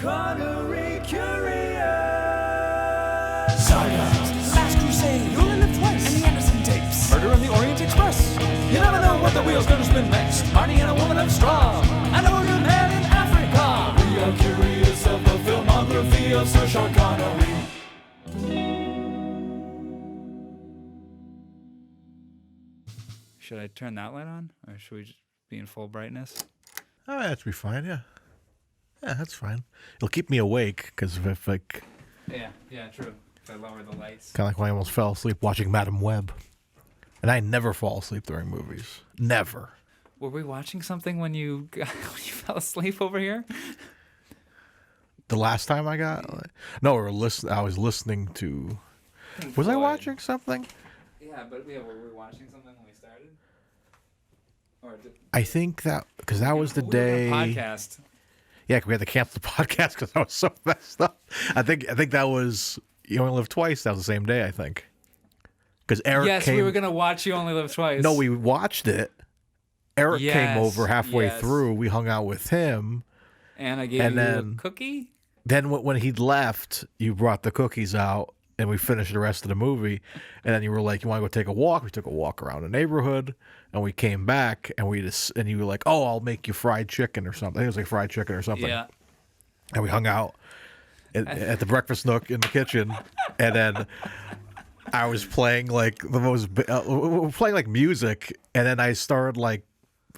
Connery Curious. Saga, Last Crusade, You Only Live Twice, and the Anderson Tapes, Murder on the Orient Express. You never know what the wheel's gonna spin next. Marty and a woman of straw, and a wounded man in Africa. We are curious of the filmography of Sir Sean Connery. Should I turn that light on, or should we just be in full brightness? Oh, that should be fine, yeah. Yeah, that's fine. It'll keep me awake, because if, like... Yeah, true. If I lower the lights. Kind of like when I almost fell asleep watching Madam Web. And I never fall asleep during movies. Never. Were we watching something when you fell asleep over here? The last time I got... No, I was listening to... Pink Was I Floyd. watching something? Yeah, but were we watching something when we started? Or I think that... Because that was the we were day... on a podcast. Yeah, we had to cancel the podcast because I was so messed up. I think that was... You Only Live Twice. That was the same day, I think. Because Eric came... we were going to watch You Only Live Twice. No, we watched it. Eric came over halfway yes. through. We hung out with him. And I gave you a cookie? Then when he'd left, you brought the cookies out, and we finished the rest of the movie. And then you were like, you want to go take a walk? We took a walk around the neighborhood, and we came back, and you were like, oh, I'll make you fried chicken or something. I think it was like fried chicken or something. Yeah. And we hung out at the breakfast nook in the kitchen, and then I was playing like the most playing like music, and then I started like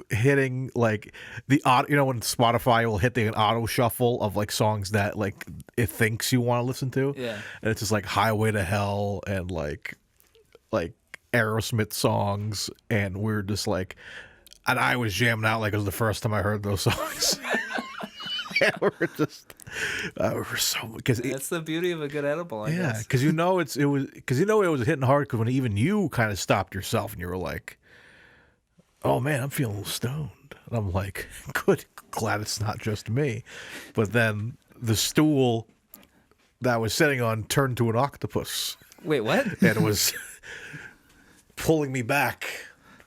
hitting like the auto, when Spotify will hit the auto shuffle of like songs that like it thinks you want to listen to. Yeah. And it's just like Highway to Hell and like Aerosmith songs, and we're just like, and I was jamming out like it was the first time I heard those songs. And we're just we're so, because That's the beauty of a good edible, I yeah, guess. because it was hitting hard, because when even you kind of stopped yourself and you were like, oh man, I'm feeling a little stoned. And I'm like, good, glad it's not just me. But then the stool that I was sitting on turned to an octopus. Wait, what? And it was pulling me back.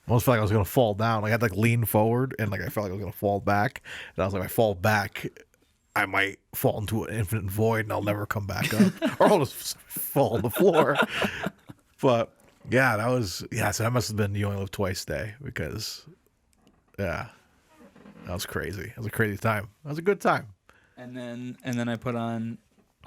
I almost felt like I was going to fall down. Like I had to lean forward, and like I felt like I was going to fall back. And I was like, if I fall back, I might fall into an infinite void and I'll never come back up. Or I'll just fall on the floor. But yeah, so that must have been You Only Live Twice day, because yeah, that was crazy. It was a crazy time. That was a good time. And then I put on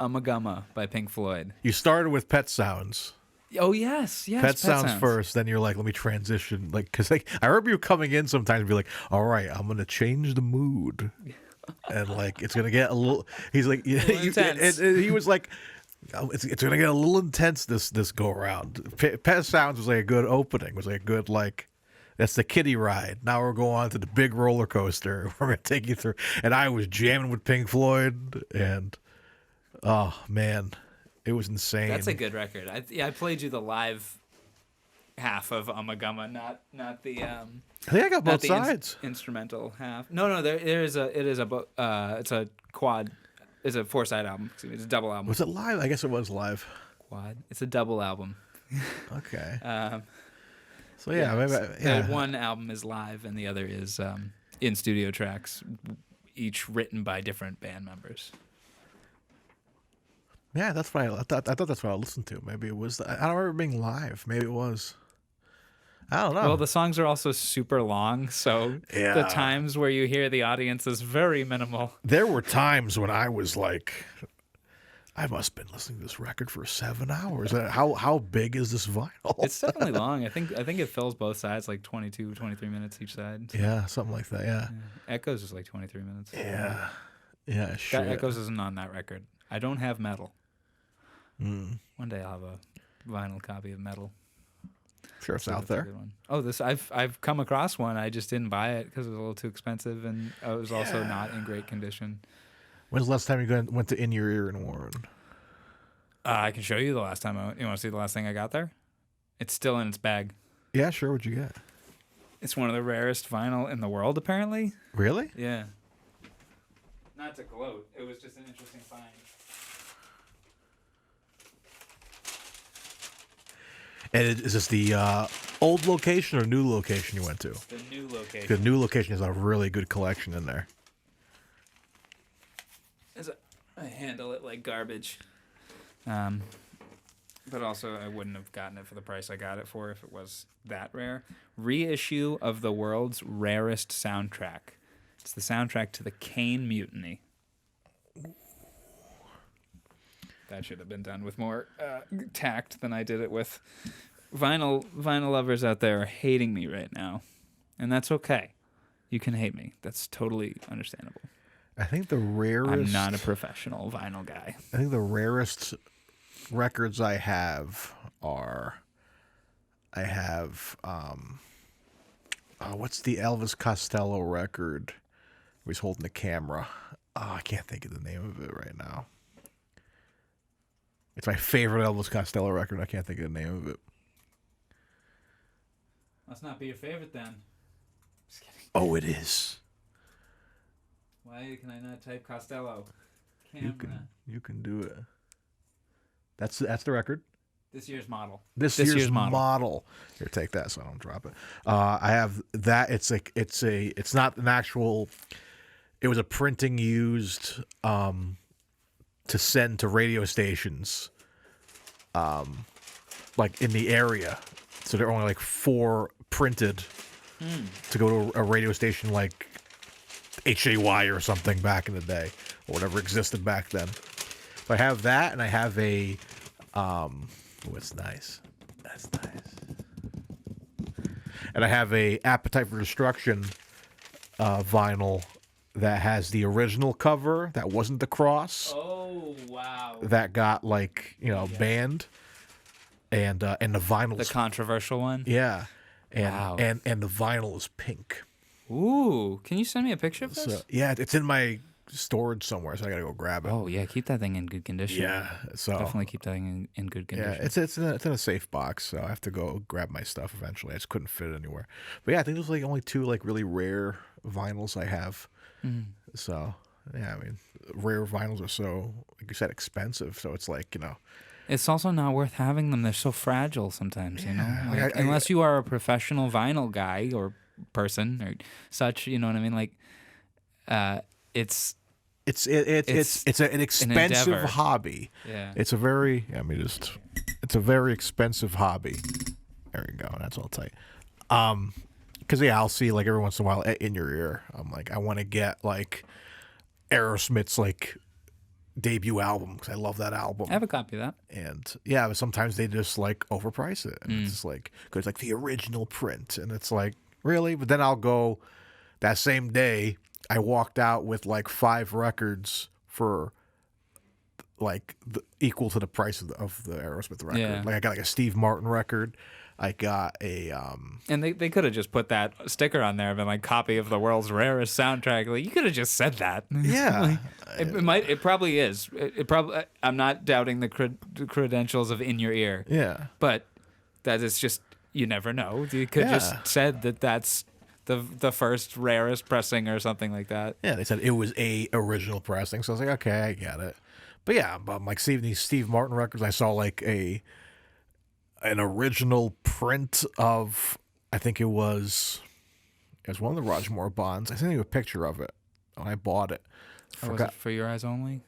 Ummagumma by Pink Floyd. You started with Pet Sounds. Oh yes. Pet Sounds first, then you're like, let me transition, like, because like I remember you coming in sometimes and be like, all right, I'm gonna change the mood, and like it's gonna get a little. He's like, intense. and he was like, it's gonna get a little intense this go around. Pet Sounds was like a good opening. It was like a good like. That's the kiddie ride. Now we're going on to the big roller coaster. We're gonna take you through. And I was jamming with Pink Floyd, and oh man. It was insane. That's a good record. I played you the live half of Ummagumma, not the I think I got both sides. Instrumental half. No, it's a quad. It's a 4-side album. Excuse me, it's a double album. Was it live? I guess it was live. Quad. It's a double album. Okay. So One album is live and the other is in studio tracks, each written by different band members. Yeah, that's what I thought. That's what I listened to. Maybe it was. I don't remember being live. Maybe it was. I don't know. Well, the songs are also super long, so the times where you hear the audience is very minimal. There were times when I was like, I must have been listening to this record for 7 hours. How big is this vinyl? It's definitely long. I think it fills both sides, like 22, 23 minutes each side. So. Yeah, something like that. Yeah. Echoes is like 23 minutes. Yeah. Yeah. Sure. Echoes isn't on that record. I don't have Metal. One day I'll have a vinyl copy of Metal. Sure, it's out there. Oh, I've come across one. I just didn't buy it because it was a little too expensive, and it was also not in great condition. When's the last time you went to In Your Ear in Warren? I can show you the last time I went. You want to see the last thing I got there? It's still in its bag. Yeah, sure. What'd you get? It's one of the rarest vinyl in the world, apparently. Really? Yeah. Not to gloat. It was just an interesting find. And is this the old location or new location you went to? The new location. The new location has a really good collection in there. I handle it like garbage. But also, I wouldn't have gotten it for the price I got it for if it was that rare. Reissue of the world's rarest soundtrack. It's the soundtrack to the Kane Mutiny. That should have been done with more tact than I did it with. Vinyl lovers out there are hating me right now, and that's okay. You can hate me. That's totally understandable. I think the rarest... I'm not a professional vinyl guy. I think the rarest records I have are... I have... what's the Elvis Costello record? He's holding the camera. Oh, I can't think of the name of it right now. It's my favorite Elvis Costello record. I can't think of the name of it. Must not be your favorite then. Just kidding. Oh, it is. Why can I not type Costello? Camera. You can do it. That's the record. This year's model. This year's model. Here, take that so I don't drop it. I have that. It's not an actual. It was a printing used to send to radio stations, like in the area. So there are only like 4 printed to go to a radio station like HAY or something back in the day, or whatever existed back then. So I have that, and I have a it's nice. That's nice. And I have a Appetite for Destruction vinyl that has the original cover that wasn't the cross. Oh wow! That got banned, and the vinyl. The controversial one. Yeah, and Wow. and the vinyl is pink. Ooh, can you send me a picture of this? So yeah, it's in my storage somewhere, so I gotta go grab it. Oh yeah, keep that thing in good condition. Yeah, so Definitely keep that thing in good yeah, condition. it's in a safe box, so I have to go grab my stuff eventually. I just couldn't fit it anywhere. But yeah, I think there's like only 2 like really rare vinyls I have. So yeah, I mean, rare vinyls are so, like you said, expensive. So it's like, It's also not worth having them. They're so fragile sometimes, you know? like Like, unless you are a professional vinyl guy or person or such, you know what I mean? Like, it's an expensive endeavor. hobby. Yeah. It's a very expensive hobby. There we go. That's all tight. Because I'll see like every once in a while In Your Ear. I'm like, I want to get like Aerosmith's like debut album because I love that album. I have a copy of that. And yeah, but sometimes they just like overprice it. And it's like, because like the original print. And it's like, really? But then I'll go that same day. I walked out with like 5 records for like equal to the price of the Aerosmith record. Yeah. Like I got like a Steve Martin record. I got a And they could have just put that sticker on there and been like, copy of the world's rarest soundtrack. Like, you could have just said that. yeah. It probably is. It probably. I'm not doubting the credentials of In Your Ear. Yeah. But that is just, you never know. You could just said that that's the first rarest pressing or something like that. Yeah, they said it was a original pressing, so I was like, okay, I get it. But yeah, but like seeing these Steve Martin records, I saw like an original print of, I think it was one of the Roger Moore Bonds. I sent you a picture of it when I bought it. Oh, was it For Your Eyes Only?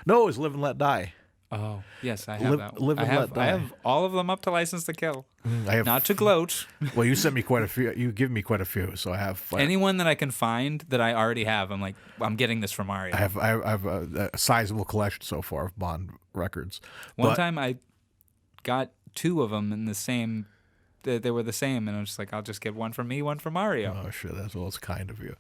No, it was Live and Let Die. Oh, yes, I have that one. Live and Let Die. I have all of them up to License to Kill. I have, Not to gloat. well, you sent me quite a few. You give me quite a few, so I have Anyone that I can find that I already have, I'm like, I'm getting this from Mario. I have a sizable collection so far of Bond records. One time I got 2 of them in the same. They were the same, and I was just like, I'll just get one for me, one for Mario. Oh shit, that's well, it's kind of you.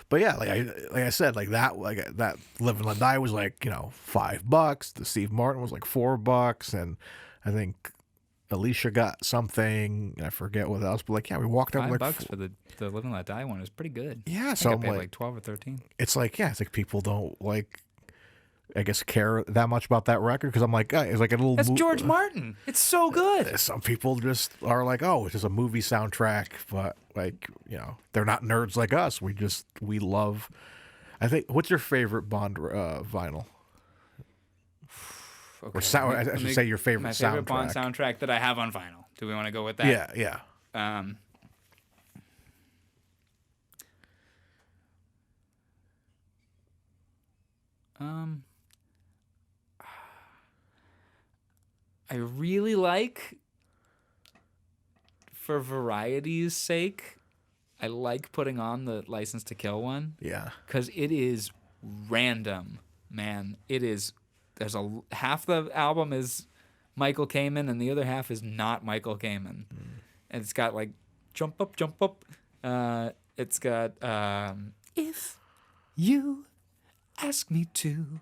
But yeah, like I said, that Live and Let Die was like $5. The Steve Martin was like $4, and I think Alicia got something. I forget what else, but like we walked out with like $5 for the Live and Let Die one is pretty good. Yeah, I so think I I'm paid like 12 or 13. It's like it's like people don't like, I guess, care that much about that record because I'm like, it's like a little. That's George Martin. It's so good. Some people just are like, oh, it's just a movie soundtrack, but like they're not nerds like us. We love. I think. What's your favorite Bond vinyl? Okay. Or I should say your favorite my soundtrack. favorite Bond soundtrack that I have on vinyl. Do we want to go with that? Yeah. I really like, for variety's sake, I like putting on the License to Kill one. Yeah. Because it is random, man. It is. Half the album is Michael Kamen, and the other half is not Michael Kamen. And it's got like jump up, jump up. It's got if you ask me to.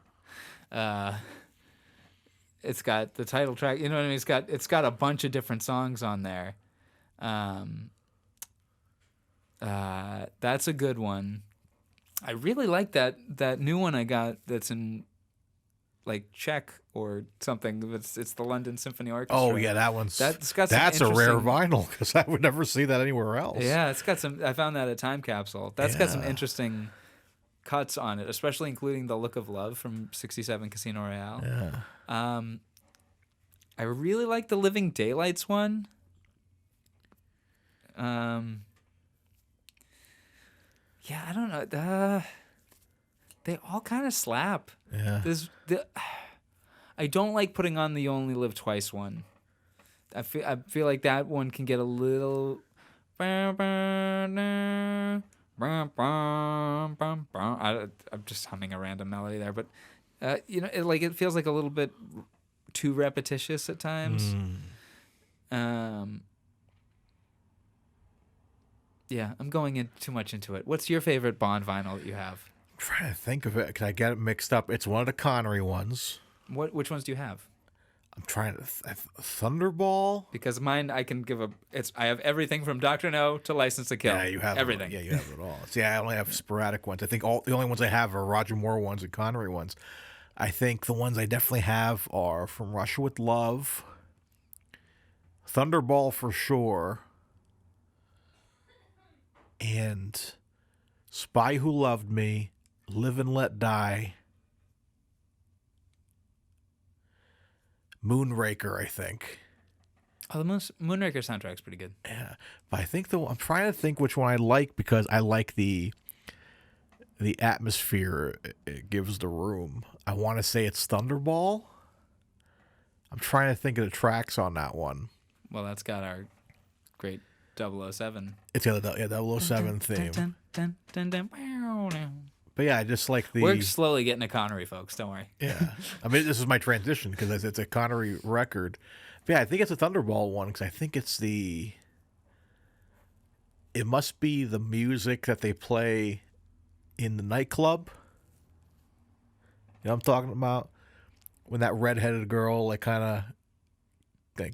It's got the title track. You know what I mean? It's got a bunch of different songs on there. That's a good one. I really like that new one I got that's in like Czech or something. It's the London Symphony Orchestra. Oh yeah, that one's that's got some that's a rare interesting- vinyl because I would never see that anywhere else. Yeah, it's got some. I found that at Time Capsule. That's got some interesting cuts on it, especially including the Look of Love from '67 Casino Royale. Yeah. I really like the Living Daylights one. Yeah, I don't know. They all kind of slap. Yeah. I don't like putting on the You Only Live Twice one. I feel like that one can get a little. I'm just humming a random melody there, but it feels like a little bit too repetitious at times. Yeah, I'm going in too much into it. What's your favorite Bond vinyl that you have? I'm trying to think of it. Can I get it mixed up? It's one of the Connery ones. Which ones do you have? I'm trying to Thunderball. Because mine, I can give I have everything from Dr. No to License to Kill. Yeah, you have everything. Yeah, you have it all. See, I only have sporadic ones. I think the only ones I have are Roger Moore ones and Connery ones. I think the ones I definitely have are From Russia with Love, Thunderball for sure, and Spy Who Loved Me, Live and Let Die, Moonraker, I think. Oh, the Moonraker soundtrack's pretty good. Yeah, but I think I'm trying to think which one I like because I like the atmosphere it gives the room. I want to say it's Thunderball. I'm trying to think of the tracks on that one. Well, that's got our great 007. It's got the 007 theme. But yeah, I just like the... We're slowly getting to Connery, folks. Don't worry. Yeah. I mean, this is my transition because it's a Connery record. But yeah, I think it's a Thunderball one because I think it's it must be the music that they play in the nightclub. You know what I'm talking about? When that redheaded girl kind of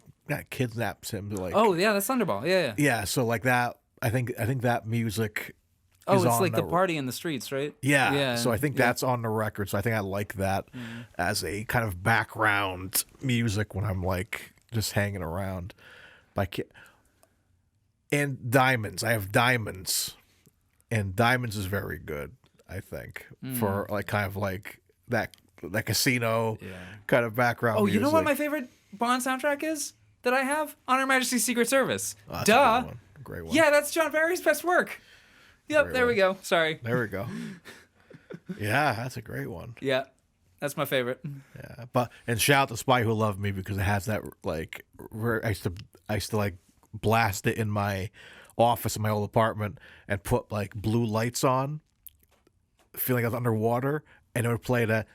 kidnaps him. Oh, yeah, that's Thunderball. Yeah. Yeah, so like that, I think that music... Oh, it's like the party in the streets, right? Yeah. So I think that's on the record. So I think I like that as a kind of background music when I'm like just hanging around. And Diamonds. I have Diamonds. And Diamonds is very good, I think, for like kind of like that casino kind of background music. You know what my favorite Bond soundtrack is that I have? On Her Majesty's Secret Service. Oh, that's Duh. a great one. Yeah, that's John Barry's best work. Yep, Great there we one. go. Sorry. There we go. Yeah, that's a great one. Yeah, that's my favorite. Yeah, and shout out to Spy Who Loved Me because it has that like I used to like blast it in my office in my old apartment and put like blue lights on, feeling like I was underwater, and it would play that.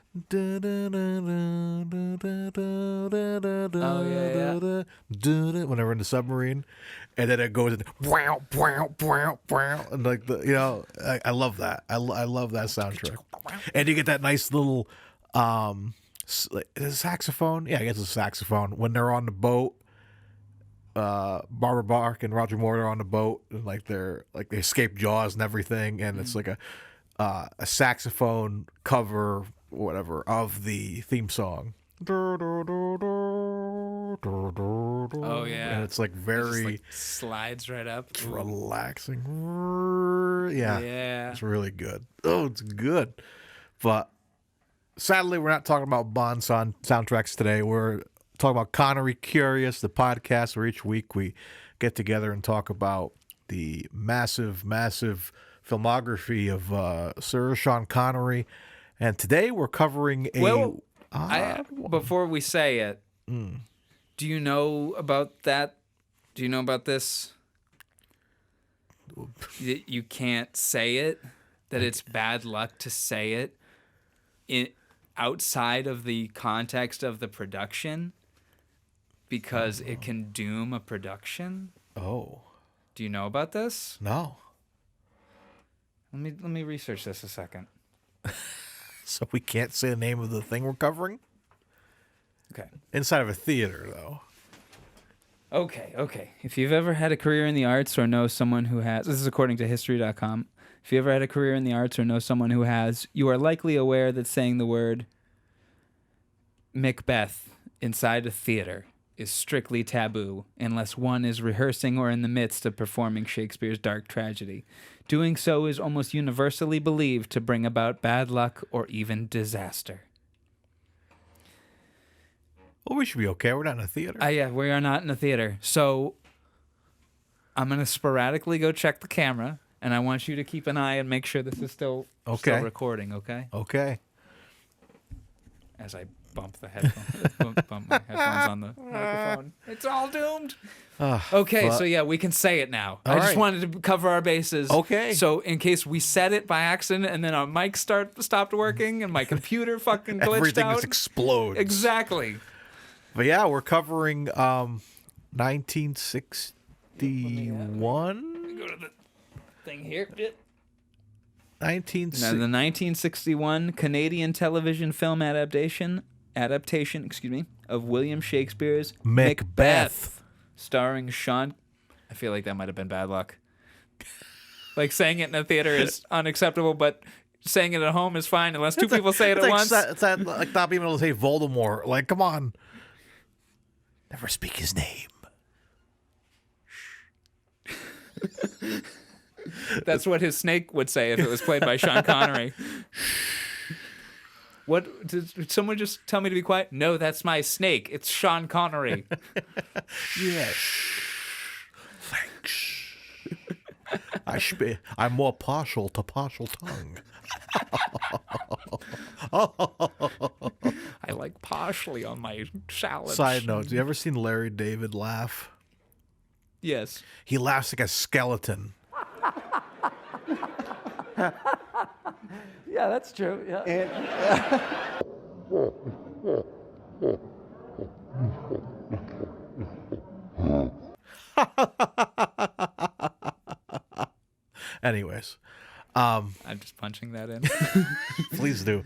Whenever in the submarine, and then it goes in, and like I love that. I love that soundtrack, and you get that nice little is it a saxophone? Yeah, I guess it's a saxophone when they're on the boat. Barbara Bach and Roger Moore are on the boat, and like they escape Jaws and everything, and it's like a saxophone cover, whatever, of the theme song. Oh yeah, and it's like very just, like, slides right up. It's relaxing. Yeah, it's really good. Oh, it's good, but sadly, we're not talking about Bond soundtracks today. We're talking about Connery Curious, the podcast where each week we get together and talk about the massive filmography of Sir Sean Connery And today we're covering a... Well, before we say it, do you know about that? Do you know about this? You can't say it, that it's bad luck to say it outside of the context of the production because it can doom a production. Oh. Do you know about this? No. Let me research this a second. So we can't say the name of the thing we're covering? Okay. Inside of a theater, though. Okay. If you've ever had a career in the arts or know someone who has, this is according to history.com. If you ever had a career in the arts or know someone who has, you are likely aware that saying the word Macbeth inside a theater is strictly taboo unless one is rehearsing or in the midst of performing Shakespeare's dark tragedy. Doing so is almost universally believed to bring about bad luck or even disaster. Well, we should be okay. We're not in a theater. Yeah, we are not in a theater. So I'm going to sporadically go check the camera, and I want you to keep an eye and make sure this is still recording, okay? Okay. As I bump the headphone, bump my headphones on the microphone. It's all doomed. Okay, so yeah, we can say it now. I just wanted to cover our bases. Okay. So in case we said it by accident and then our mic stopped working and my computer fucking glitched Everything out. just explodes. Exactly. But yeah, we're covering 1961. Let me go to the thing here. Now, the 1961 Canadian television film adaptation, of William Shakespeare's Macbeth. Starring Sean. I feel like that might have been bad luck. Like saying it in a theater is unacceptable, but saying it at home is fine unless two people say it at once. It's like not being able to say Voldemort. Like, come on. Never speak his name. That's what his snake would say if it was played by Sean Connery. What did someone just tell me to be quiet? No, that's my snake. It's Sean Connery. Yes. Thanks. I'm more partial to partial tongue. I like parsley on my salad. Side note, do you ever seen Larry David laugh? Yes. He laughs like a skeleton. Yeah, that's true. Yeah. Anyways. I'm just punching that in. Please do.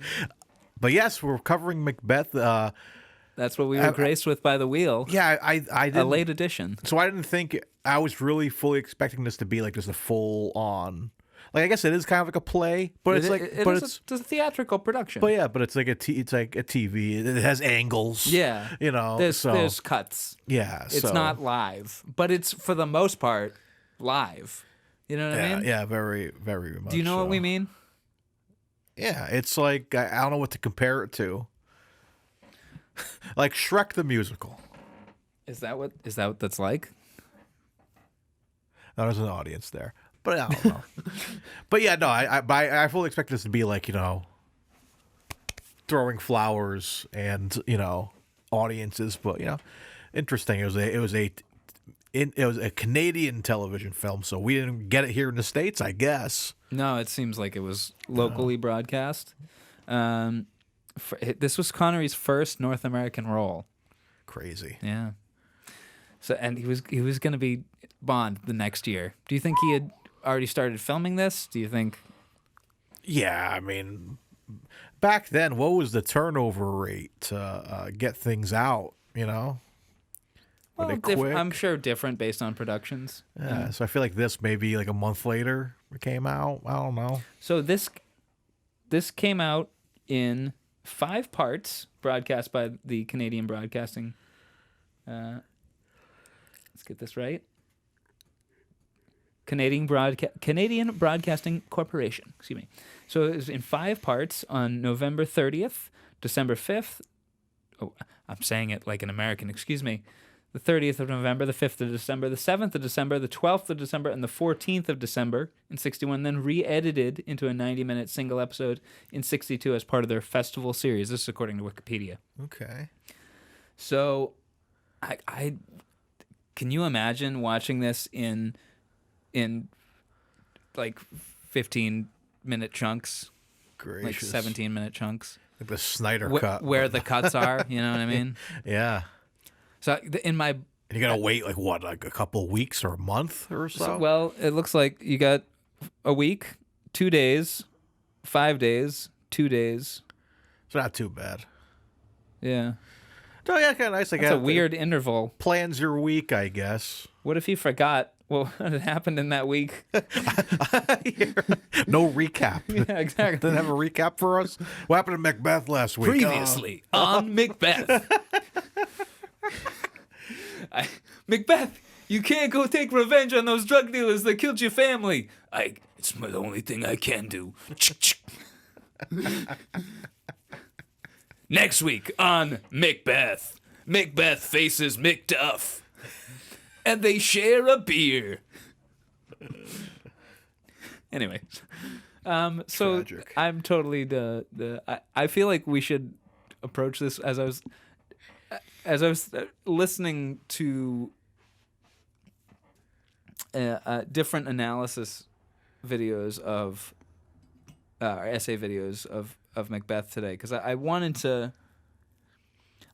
But yes, we're covering Macbeth. That's what we were graced with by the wheel. Yeah, I did a late edition. So I didn't think I was really fully expecting this to be like just a full on. Like I guess it is kind of like a play, but it's a theatrical production. But yeah, but it's like it's like a TV. It has angles. Yeah, you know, there's cuts. Yeah, it's not live, but it's for the most part live. You know what I mean? Yeah, very, very much. Do you know what we mean? Yeah, it's like I don't know what to compare it to. Like Shrek the musical. Is that what that's like? There's an audience there, but I don't know. But yeah, no, I fully expect this to be like, you know, throwing flowers and, you know, audiences. But you know, interesting. It was a Canadian television film, so we didn't get it here in the States, I guess. No, it seems like it was locally broadcast. This was Connery's first North American role. Crazy. Yeah. So, and he was going to be Bond the next year. Do you think he had already started filming this? Do you think? Yeah, I mean, back then, what was the turnover rate to get things out? You know. Well, I'm sure different based on productions. Yeah, so I feel like this maybe like a month later it came out. I don't know. So this came out in 5 parts, broadcast by the Canadian Broadcasting. Let's get this right. Canadian Broadcasting Corporation. Excuse me. So it was in 5 parts on November 30th, December 5th. Oh, I'm saying it like an American. Excuse me. the 30th of November, the 5th of December, the 7th of December, the 12th of December, and the 14th of December in 61, then re-edited into a 90-minute single episode in 62 as part of their festival series. This is according to Wikipedia. Okay. So, I can you imagine watching this in like 15-minute chunks? Gracious. Like 17-minute chunks. Like the Snyder cut. Where the cuts are, you know what I mean? Yeah. So in my... And you got to wait like a couple of weeks or a month or so? Well, it looks like you got a week, 2 days, 5 days, 2 days. It's not too bad. Yeah. Oh, yeah, kind of nice. It's a weird interval. Plans your week, I guess. What if you forgot what had happened in that week? No recap. Yeah, exactly. Didn't have a recap for us? What happened to Macbeth last week? Previously on Macbeth. Macbeth, you can't go take revenge on those drug dealers that killed your family. It's the only thing I can do. Next week on Macbeth, Macbeth faces Macduff, and they share a beer. Anyway, so Tragic. I'm totally I feel like we should approach this as I was listening to different analysis videos of essay videos of Macbeth today, because I wanted to.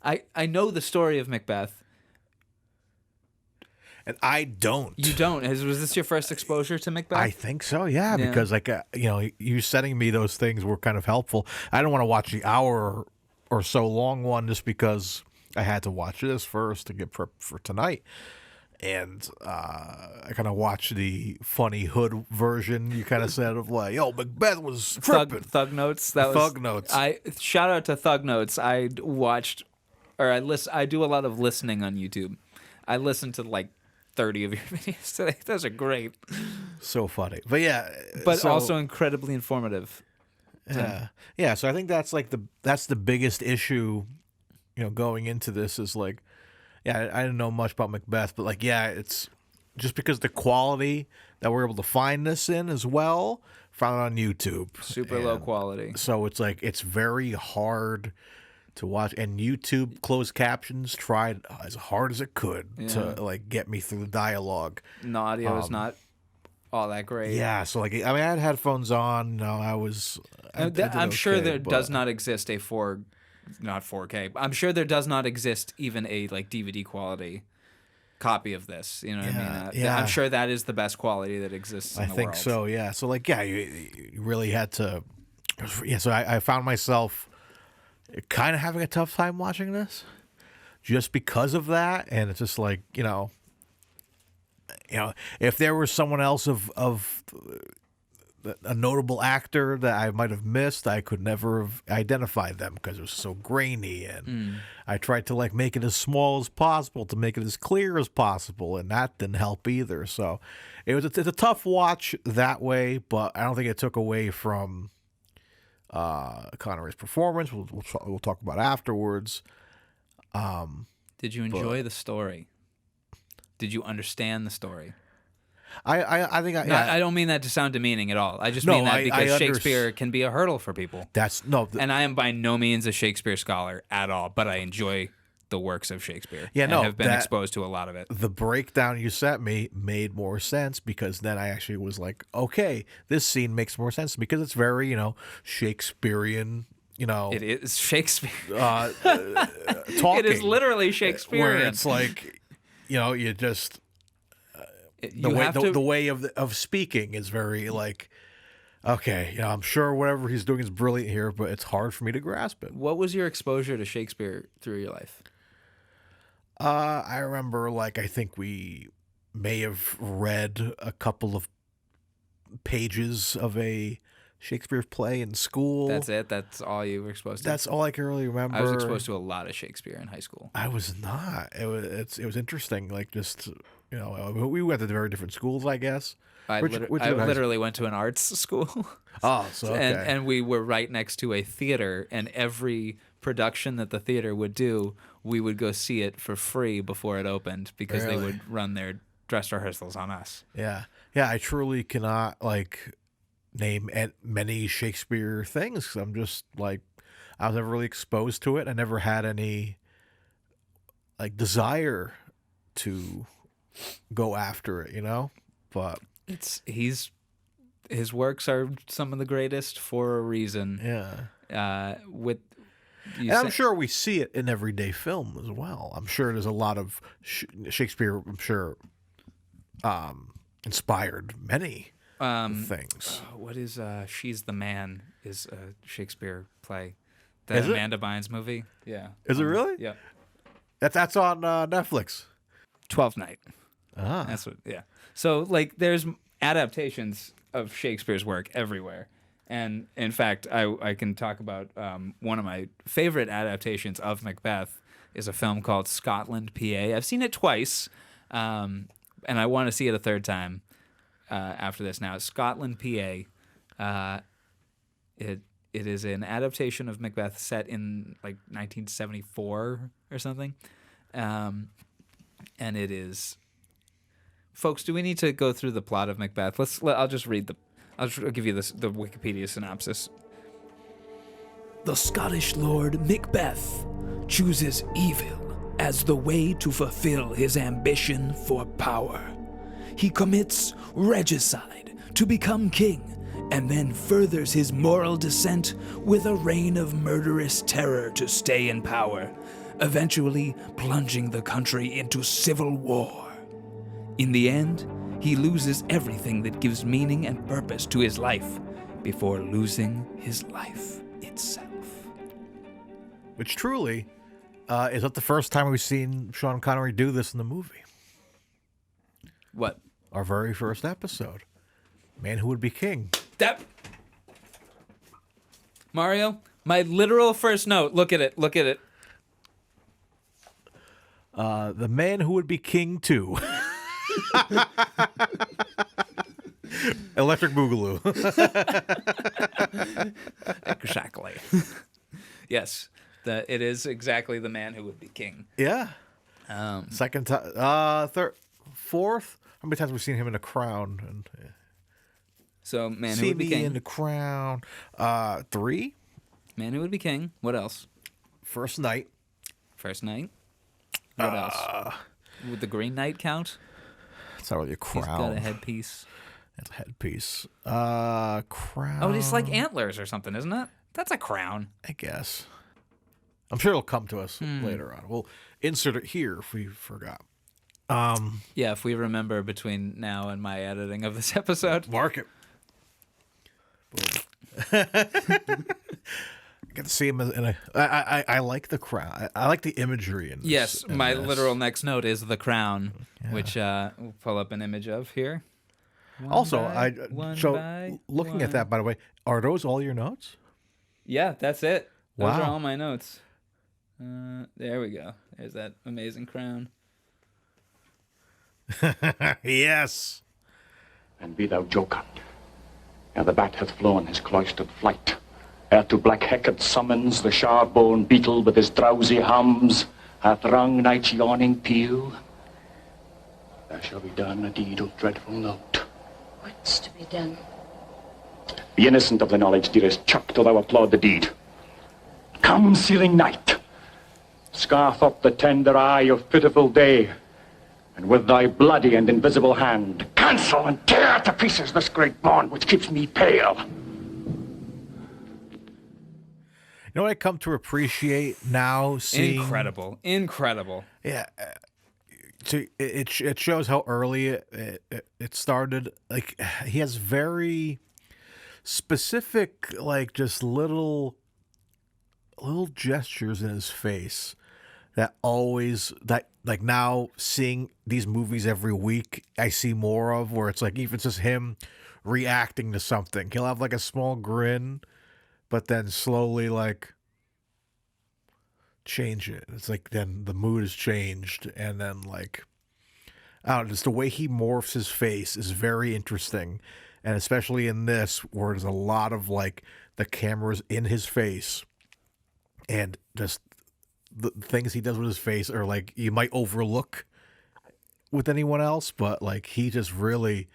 I know the story of Macbeth. And I don't. You don't? Was this your first exposure to Macbeth? I think so, yeah. Because, you sending me those things were kind of helpful. I don't want to watch the hour or so long one just because I had to watch this first to get prepped for tonight. And I kind of watched the funny hood version. You kind of said of like, "Yo, Macbeth was tripping." Thug Notes. Thug Notes. Shout out to Thug Notes. I watched, or I do a lot of listening on YouTube. I listened to like 30 of your videos today. Those are great. So funny, but yeah, but also incredibly informative. Yeah. So I think that's the biggest issue, going into this is like. Yeah, I didn't know much about Macbeth, but it's just because the quality that we're able to find this in as well, found it on YouTube. Super low quality. So it's very hard to watch. And YouTube closed captions tried as hard as it could to get me through the dialogue. And the audio is not all that great. Yeah, so I had headphones on. I'm sure there does not exist not 4K. I'm sure there does not exist even a DVD quality copy of this. You know what I mean? I'm sure that is the best quality that exists in the world. I think so, yeah. So you really had to. Yeah, so I found myself kind of having a tough time watching this, just because of that, and it's just if there was someone else of a notable actor that I might have missed, I could never have identified them because it was so grainy, and I tried to make it as small as possible to make it as clear as possible, and that didn't help either. So it's a tough watch that way, but I don't think it took away from Connerys' performance. We'll talk about afterwards. Did you enjoy the story? Did you understand the story? I think I don't mean that to sound demeaning at all. I just mean that because Shakespeare can be a hurdle for people. And I am by no means a Shakespeare scholar at all, but I enjoy the works of Shakespeare. Yeah, and have been exposed to a lot of it. The breakdown you sent me made more sense because then I actually was like, okay, this scene makes more sense because it's very, Shakespearean. It is Shakespeare. Talking. It is literally Shakespearean. Where it's you just. The way of speaking is very okay, I'm sure whatever he's doing is brilliant here, but it's hard for me to grasp it. What was your exposure to Shakespeare through your life? I remember I think we may have read a couple of pages of a Shakespeare play in school. That's it? That's all you were exposed to? That's all I can really remember. I was exposed to a lot of Shakespeare in high school. I was not. It was interesting. We went to very different schools, I guess. I Which I high literally went to an arts school. Oh, so okay. And we were right next to a theater, and every production that the theater would do, we would go see it for free before it opened because they Really? would run their dress rehearsals on us. Yeah. Yeah, I truly cannot name many Shakespeare things 'cause I'm just I was never really exposed to it. I never had any desire to go after it, But His works are some of the greatest for a reason. yeah. And I'm sure we see it in everyday film as well. I'm sure there's a lot of Shakespeare, I'm sure, inspired many things. What is She's the Man is a Shakespeare play. The Is it? Amanda Bynes movie. Yeah. Is it really? Yeah. That's on Netflix. 12th Night. Ah. That's what. Yeah. So there's adaptations of Shakespeare's work everywhere, and in fact, I can talk about one of my favorite adaptations of Macbeth is a film called Scotland, PA. I've seen it twice, and I want to see it a third time after this. Now, Scotland, PA. It is an adaptation of Macbeth set in 1974 or something, and it is. Folks, do we need to go through the plot of Macbeth? I'll just read I'll give you the Wikipedia synopsis. The Scottish lord Macbeth chooses evil as the way to fulfill his ambition for power. He commits regicide to become king, and then furthers his moral descent with a reign of murderous terror to stay in power, eventually plunging the country into civil war. In the end, he loses everything that gives meaning and purpose to his life before losing his life itself. Which truly is not the first time we've seen Sean Connery do this in the movie. What? Our very first episode. Man Who Would Be King. That Mario, my literal first note. Look at it. Look at it. The Man Who Would Be King 2. Electric Boogaloo. Exactly. Yes, it is exactly the man who would be king. Yeah. Second time, third, fourth. How many times have we seen him in The Crown? And So man who see would be me king. in The Crown. 3. Man who would be king. What else? First Night. First Night. What else? Would the Green Knight count? It's not really a crown. He's got a headpiece. It's a headpiece. Crown. Oh, it's like antlers or something, isn't it? That's a crown. I guess. I'm sure it'll come to us later on. We'll insert it here if we forgot. Yeah, if we remember between now and my editing of this episode. Mark it. Get to see him in a. I like the crown. I like the imagery in this. Yes, in my this. literal next note is the crown, which we'll pull up an image of here. Also, One looking at that, by the way, are those all your notes? Yeah, that's it. Those are Wow. all my notes. There we go. There's that amazing crown. Yes. And be thou jocund. Ere the bat hath flown his cloistered flight, ere to black Hecate summons the shard-born beetle with his drowsy hums, hath rung night's yawning peal, there shall be done a deed of dreadful note. What's to be done? Be innocent of the knowledge, dearest Chuck, till thou applaud the deed. Come, searing night, scarf up the tender eye of pitiful day, and with thy bloody and invisible hand, cancel and tear to pieces this great bond which keeps me pale. You know what I come to appreciate now? Seeing Incredible. Yeah. So it shows how early it started. Like, he has very specific, just little gestures in his face that now seeing these movies every week, I see more of, where it's even just him reacting to something. He'll have a small grin, but then slowly change it. It's then the mood is changed, and then I don't know, just the way he morphs his face is very interesting. And especially in this, where there's a lot of like the cameras in his face and just the things he does with his face are like you might overlook with anyone else, but like he just really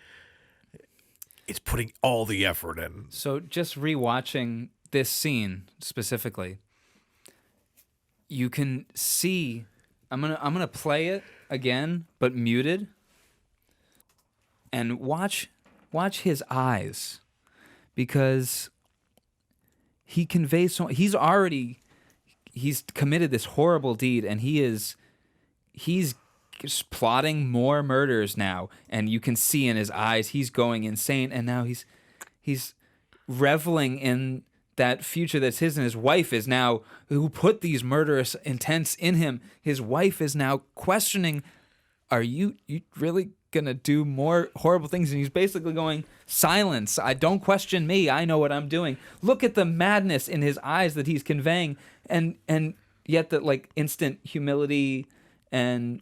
is putting all the effort in. So just rewatching this scene specifically, you can see. I'm gonna play it again, but muted, and watch his eyes, because he conveys so. He's committed this horrible deed, and he's just plotting more murders now, and you can see in his eyes he's going insane, and now he's reveling in that future that's his, and his wife is now, who put these murderous intents in him, his wife is now questioning, are you really gonna do more horrible things? And he's basically going, silence, I don't question me, I know what I'm doing. Look at the madness in his eyes that he's conveying, and yet that like instant humility, and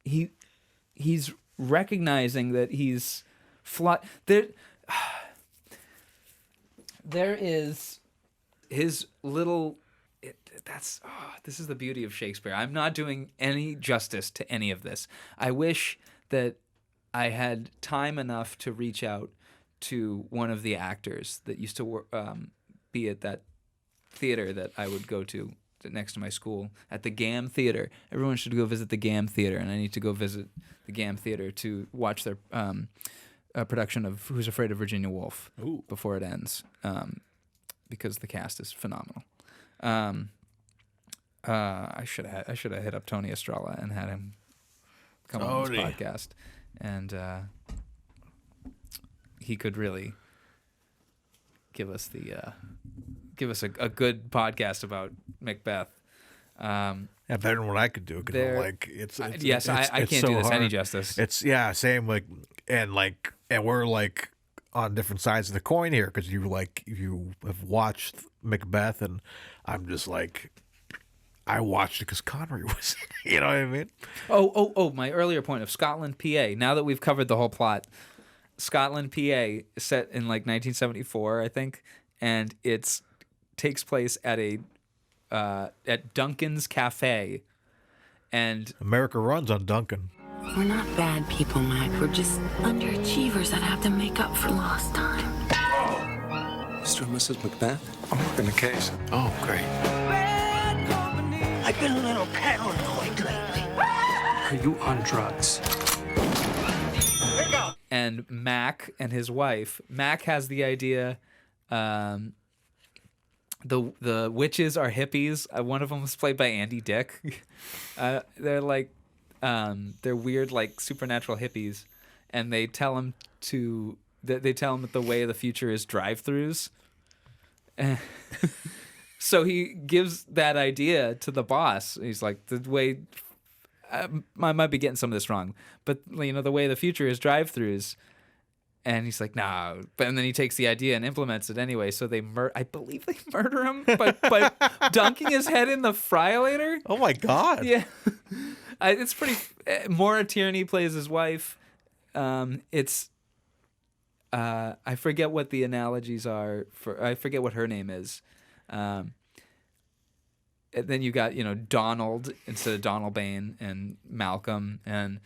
he's recognizing that he's flawed. There is his little. This is the beauty of Shakespeare. I'm not doing any justice to any of this. I wish that I had time enough to reach out to one of the actors that used to be at that theater that I would go to next to my school, at the GAM Theater. Everyone should go visit the GAM Theater, and I need to go visit the GAM Theater to watch their production of Who's Afraid of Virginia Woolf before it ends, because the cast is phenomenal. I should have hit up Tony Estrella and had him come on this podcast, and he could really give us a good podcast about Macbeth. Yeah, better than what I could do. Cause like I can't do this any justice. It's same and we're like on different sides of the coin here, because you have watched Macbeth, and I'm just like, I watched it because Connery was in it, you know what I mean? Oh, my earlier point of Scotland, PA. Now that we've covered the whole plot, Scotland, PA, set in like 1974, I think, and it takes place at at Duncan's Cafe, and America runs on Duncan. We're not bad people, Mac. We're just underachievers that have to make up for lost time. Mr. and Mrs. Macbeth? I'm working the case. Oh, great. I've been a little paranoid lately. Are you on drugs? And Mac and his wife. Mac has the idea. The witches are hippies. One of them was played by Andy Dick. They're like, they're weird, like supernatural hippies, and they tell him that the way of the future is drive-throughs. So he gives that idea to the boss. He's like, the way I might be getting some of this wrong, but the way of the future is drive-throughs. And he's like, no. But and then he takes the idea and implements it anyway. So I believe they murder him by dunking his head in the fryolator. Oh my God. Yeah. It's pretty. Maura Tierney plays his wife. It's. I forget what the analogies are for. I forget what her name is. And then you got Donald instead of Donald Bain, and Malcolm, and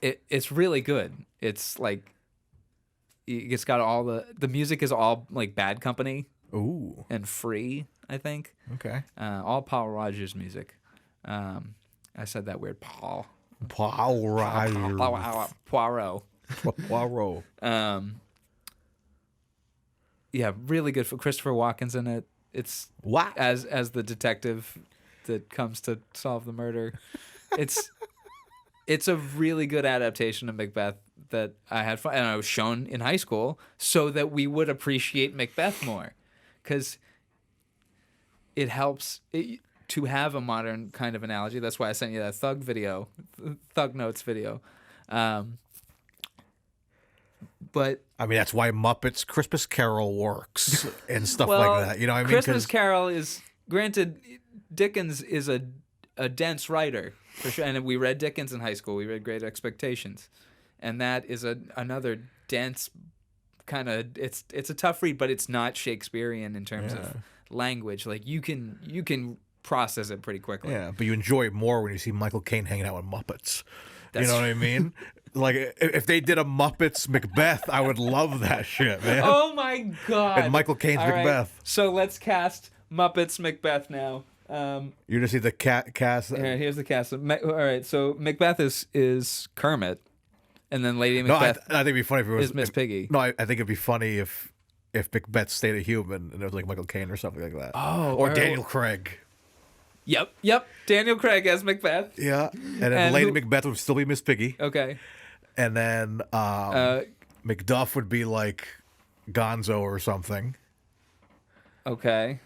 it's really good. It's like it's got all the music is all like Bad Company. Ooh. And Free, I think. Okay. All Paul Rogers music. I said that weird. Paul. Poirot. Poirot. Yeah, really good. For Christopher Walken's in it. It's what as the detective that comes to solve the murder. It's a really good adaptation of Macbeth that I had fun, and I was shown in high school so that we would appreciate Macbeth more, because it helps to have a modern kind of analogy. That's why I sent you that Thug Notes video. But I mean, that's why Muppets Christmas Carol works and stuff well, like that. You know what I mean? Christmas Carol is, granted, Dickens is a dense writer. for sure. And we read Dickens in high school. We read Great Expectations, and that is another dense kind of. It's a tough read, but it's not Shakespearean in terms of language. Like you can process it pretty quickly. Yeah, but you enjoy it more when you see Michael Caine hanging out with Muppets. That's you know what I mean? Like if they did a Muppets Macbeth, I would love that shit, man. Oh my god! And Michael Caine's All right, Macbeth. So let's cast Muppets Macbeth now. You're gonna see the cast. Here's the cast. All right, so Macbeth is Kermit, and then Lady Macbeth. I think it'd be funny if it was is Miss Piggy. No, I think it'd be funny if Macbeth stayed a human and it was like Michael Caine or something like that. Oh, or Daniel Craig. Yep. Daniel Craig as Macbeth. Yeah, and then Lady Macbeth would still be Miss Piggy. Okay. And then Macduff would be like Gonzo or something. Okay.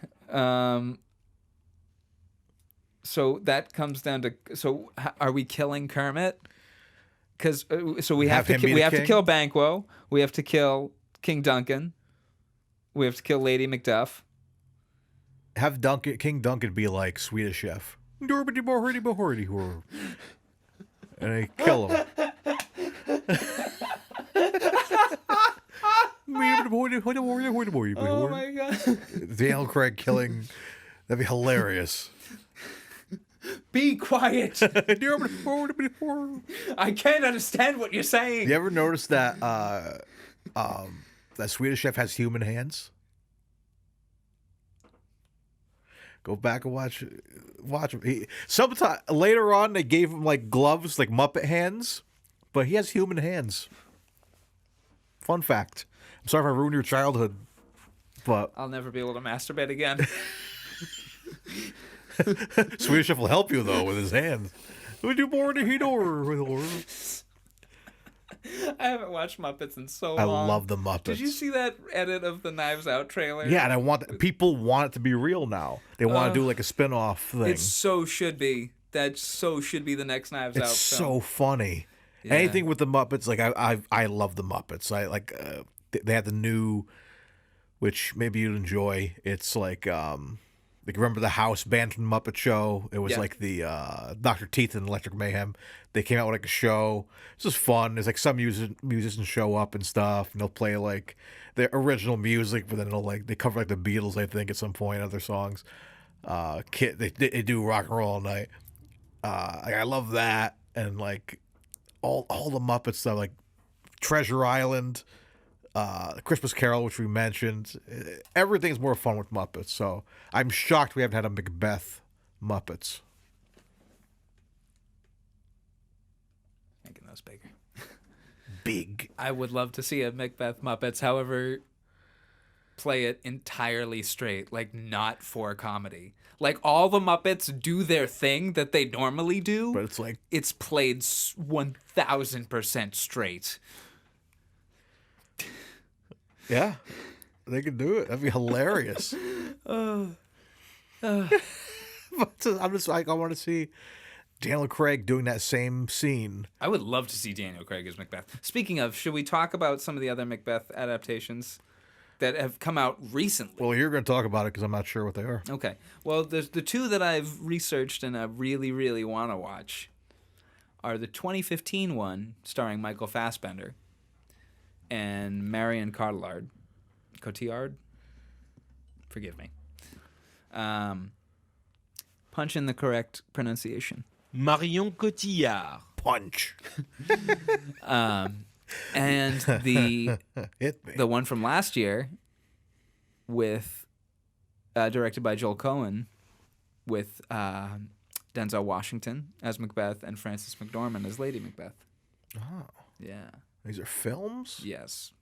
So that comes down to are we killing Kermit? Because we have to kill Banquo. We have to kill King Duncan. We have to kill Lady Macduff. Have King Duncan be like Swedish Chef. And they kill him. Oh my god. Daniel Craig killing. That'd be hilarious. Be quiet. I can't understand what you're saying. You ever notice that that Swedish Chef has human hands? Go back and watch him. Sometime later on, they gave him like gloves, like Muppet hands, but he has human hands. Fun fact. I'm sorry if I ruined your childhood, but I'll never be able to masturbate again. Swedish Chef will help you though with his hands. I haven't watched Muppets in so long. I love the Muppets. Did you see that edit of the Knives Out trailer? Yeah, and people want it to be real now. They want to do like a spin-off thing. It so should be. That so should be the next Knives Out film. It's so funny. Yeah. Anything with the Muppets, like I love the Muppets. I like they had the new, which maybe you'd enjoy. It's like remember the house band from the Muppet Show? It was like the Dr. Teeth and Electric Mayhem. They came out with like a show. It's just fun. There's like some musicians show up and stuff, and they'll play like their original music, but then they cover like the Beatles, I think, at some point, other songs. They do rock and roll all night. I love that, and like all the Muppet stuff, like Treasure Island, Christmas Carol, which we mentioned. Everything's more fun with Muppets. So I'm shocked we haven't had a Macbeth Muppets. Making those bigger. Big. I would love to see a Macbeth Muppets. However, play it entirely straight, like not for comedy. Like all the Muppets do their thing that they normally do, but it's like it's played 1000% straight. Yeah, they could do it. That'd be hilarious. But I'm just like, I want to see Daniel Craig doing that same scene. I would love to see Daniel Craig as Macbeth. Speaking of, should we talk about some of the other Macbeth adaptations that have come out recently? Well, you're going to talk about it because I'm not sure what they are. Okay. Well, there's the two that I've researched and I really, really want to watch are the 2015 one starring Michael Fassbender and Marion Cotillard. Forgive me. Punch in the correct pronunciation. Marion Cotillard. Punch. And the one from last year with directed by Joel Cohen with Denzel Washington as Macbeth and Frances McDormand as Lady Macbeth. Oh. Yeah. These are films? Yes.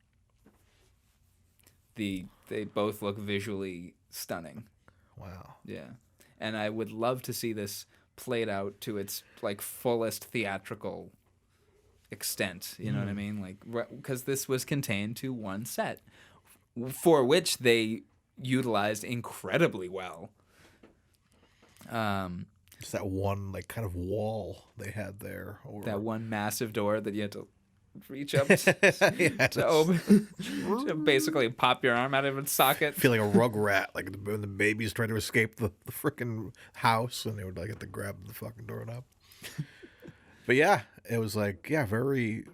They both look visually stunning. Wow. Yeah. And I would love to see this played out to its like fullest theatrical extent, you know what I mean? Like, because this was contained to one set, for which they utilized incredibly well. Just that one like kind of wall they had there. That one massive door that you had to reach up to open, to basically pop your arm out of its socket. Feeling a rug rat, like when the babies trying to escape the freaking house, and they would like have to grab the fucking doorknob. But yeah, it was like, yeah, very.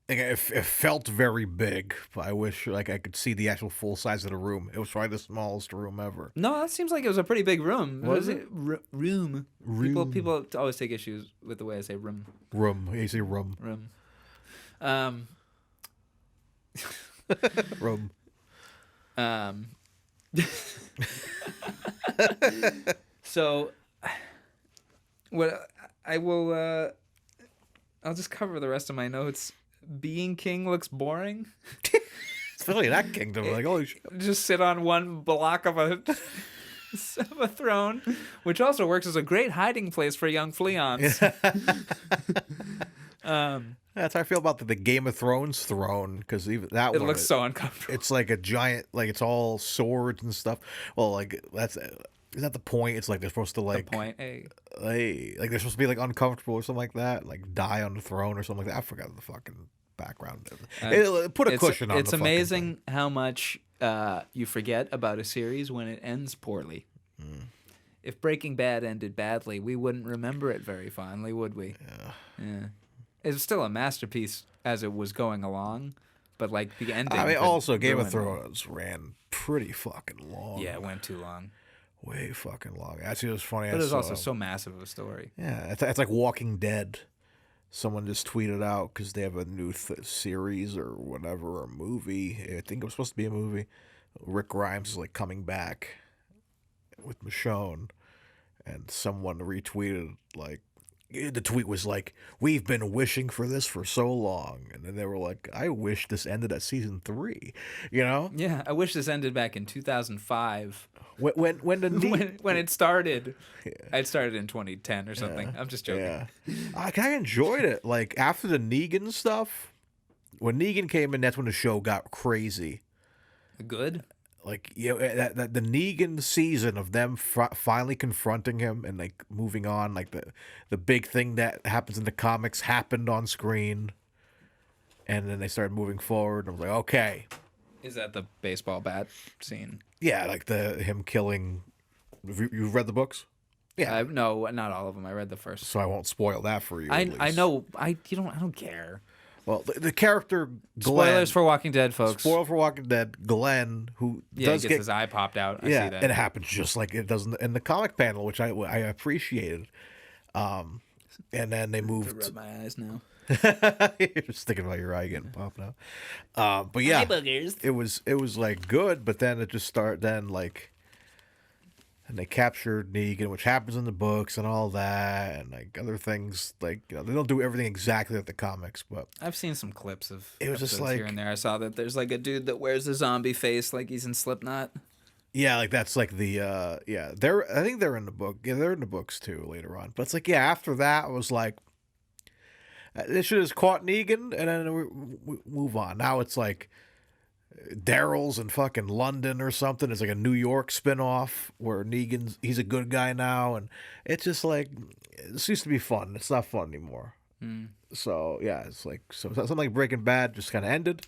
Like, it felt very big, but I wish like I could see the actual full size of the room. It was probably the smallest room ever. No, that seems like it was a pretty big room. Was it? Room. People always take issues with the way I say room. Room. You say room. Room. Room. So, what I will, I'll just cover the rest of my notes. Being king looks boring. Especially in that kingdom. Like, holy shit. Just sit on one block of a throne, which also works as a great hiding place for young fleons. That's how I feel about the Game of Thrones throne, because even that It one, looks so uncomfortable. It's like a giant, like it's all swords and stuff. Well, like is that the point? It's like they're supposed to like The point, hey. like they're supposed to be like uncomfortable or something like that, like die on the throne or something like that. I forgot the fucking background. Put a cushion on. It's the fucking amazing thing. how much you forget about a series when it ends poorly. If Breaking Bad ended badly, we wouldn't remember it very fondly, would we? Yeah. It's still a masterpiece as it was going along, but like the ending. I mean, also Game of ruin it. Thrones ran pretty fucking long. Yeah, it went too long. Way fucking long. Actually, it was funny. But it was also so massive of a story. Yeah, it's like Walking Dead. Someone just tweeted out because they have a new series or whatever, or movie. I think it was supposed to be a movie. Rick Grimes is like coming back with Michonne, and someone retweeted like, the tweet was like, "We've been wishing for this for so long," and then they were like, "I wish this ended at season 3." You know? Yeah, I wish this ended back in 2005. When the when it started. Yeah. It started in 2010 or something. Yeah. I'm just joking. Yeah. I enjoyed it. Like after the Negan stuff, when Negan came in, that's when the show got crazy. Good. Like, you know, that the Negan season of them finally confronting him and like moving on, like the big thing that happens in the comics happened on screen, and then they started moving forward. I was like, okay. Is that the baseball bat scene? Yeah, like him killing. You've read the books? Yeah. No, not all of them. I read the first. So I won't spoil that for you. I know. I don't care. Well, the character Glenn. Spoilers for Walking Dead, folks. Spoiler for Walking Dead. Glenn, who does he gets his eye popped out. I see that. And it happens just like it does in the comic panel, which I appreciated. And then they moved. I rub my eyes now. You're just thinking about your eye getting popped out. But yeah, eye boogers. It was like good, but then it just started. Then like. And they captured Negan, which happens in the books and all that, and like other things. Like, you know, they don't do everything exactly like the comics, but I've seen some clips of it was just like here and there. I saw that there's like a dude that wears a zombie face, like he's in Slipknot. Yeah, like that's like the I think they're in the book. Yeah, they're in the books too later on. But it's like, yeah, after that it was like they should have just caught Negan and then we move on. Now it's like Daryl's in fucking London or something. It's like a New York spinoff where he's a good guy now, and it's just like this used to be fun. It's not fun anymore. So yeah, it's like something like Breaking Bad just kind of ended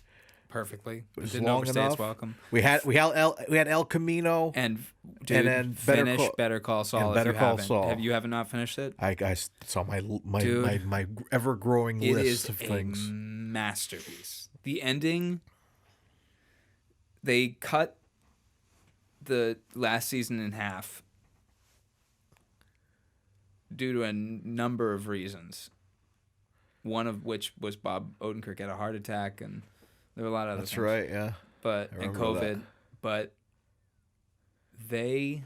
perfectly. It was didn't long overstay enough. its welcome. We had El Camino and then finish Better Call Saul. Better Call Saul. Have you not finished it? I saw my ever growing list of things. It is a masterpiece. The ending. They cut the last season in half due to a number of reasons. One of which was Bob Odenkirk had a heart attack, and there were a lot of other things. That's right, yeah. And COVID. That. But the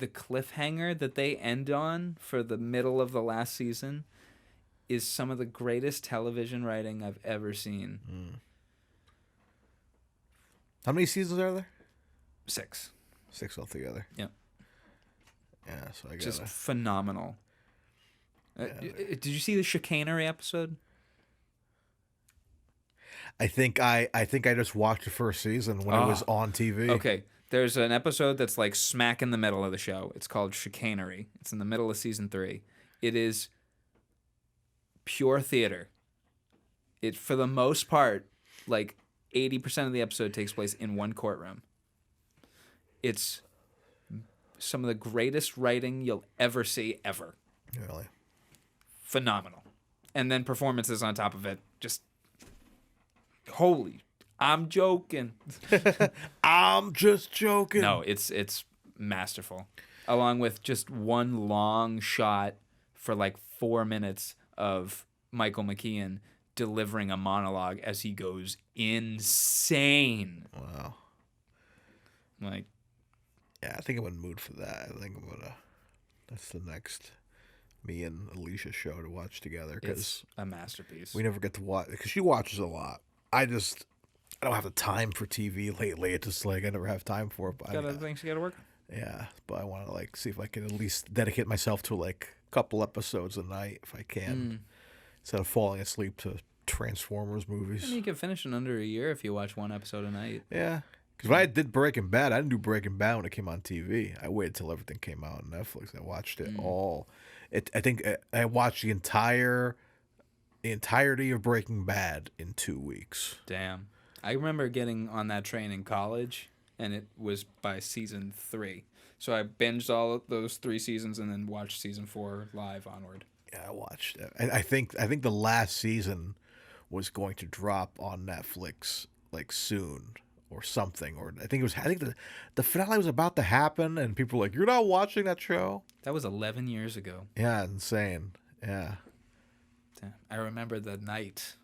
cliffhanger that they end on for the middle of the last season is some of the greatest television writing I've ever seen. How many seasons are there? 6. 6 altogether. Yep. Yeah, so I got just phenomenal. Yeah, did you see the chicanery episode? I think I just watched the first season when it was on TV. Okay, there's an episode that's like smack in the middle of the show. It's called Chicanery. It's in the middle of season 3. It is pure theater. It, for the most part, like 80% of the episode takes place in one courtroom. It's some of the greatest writing you'll ever see ever. Really? Phenomenal. And then performances on top of it. Just holy. I'm joking. I'm just joking. No, it's masterful. Along with just one long shot for like 4 minutes of Michael McKean delivering a monologue as he goes insane. Wow. Like, yeah, I think I'm in the mood for that. I think I'm gonna. That's the next me and Alicia show to watch together because it's a masterpiece. we never get to watch because she watches a lot. I don't have the time for TV lately. It's just like I never have time for it. But Got other things you got to work. Yeah, but I want to like see if I can at least dedicate myself to like a couple episodes a night if I can, instead of falling asleep to Transformers movies. You can finish in under a year if you watch one episode a night. Yeah, because when I did Breaking Bad, I didn't do Breaking Bad when it came on TV. I waited till everything came out on Netflix. I watched it all. I think I watched the entirety of Breaking Bad in 2 weeks. Damn. I remember getting on that train in college, and it was by season 3. So I binged all of those 3 seasons and then watched season 4 live onward. Yeah, I watched it. I think the last season was going to drop on Netflix like soon or something. Or I think the finale was about to happen, and people were like, "You're not watching that show?" That was 11 years ago. Yeah, insane. Yeah. Damn. I remember the night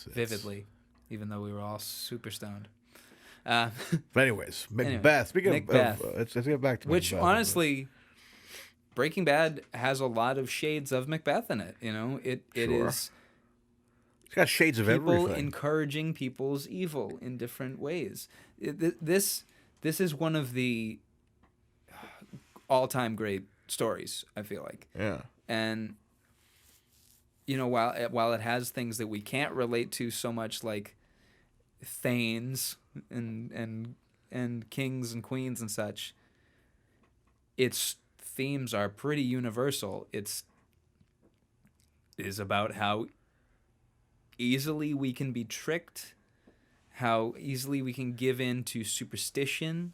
vividly, even though we were all super stoned. But anyways, Macbeth. Speaking Macbeth. of, let's get back to which Macbeth. Honestly, Breaking Bad has a lot of shades of Macbeth in it. You know, it Sure. is. It's got shades of people everything. encouraging people's evil in different ways. This is one of the all-time great stories, I feel like. Yeah. And you know, while it has things that we can't relate to so much, like thanes and kings and queens and such, its themes are pretty universal. It is about how easily we can be tricked, how easily we can give in to superstition,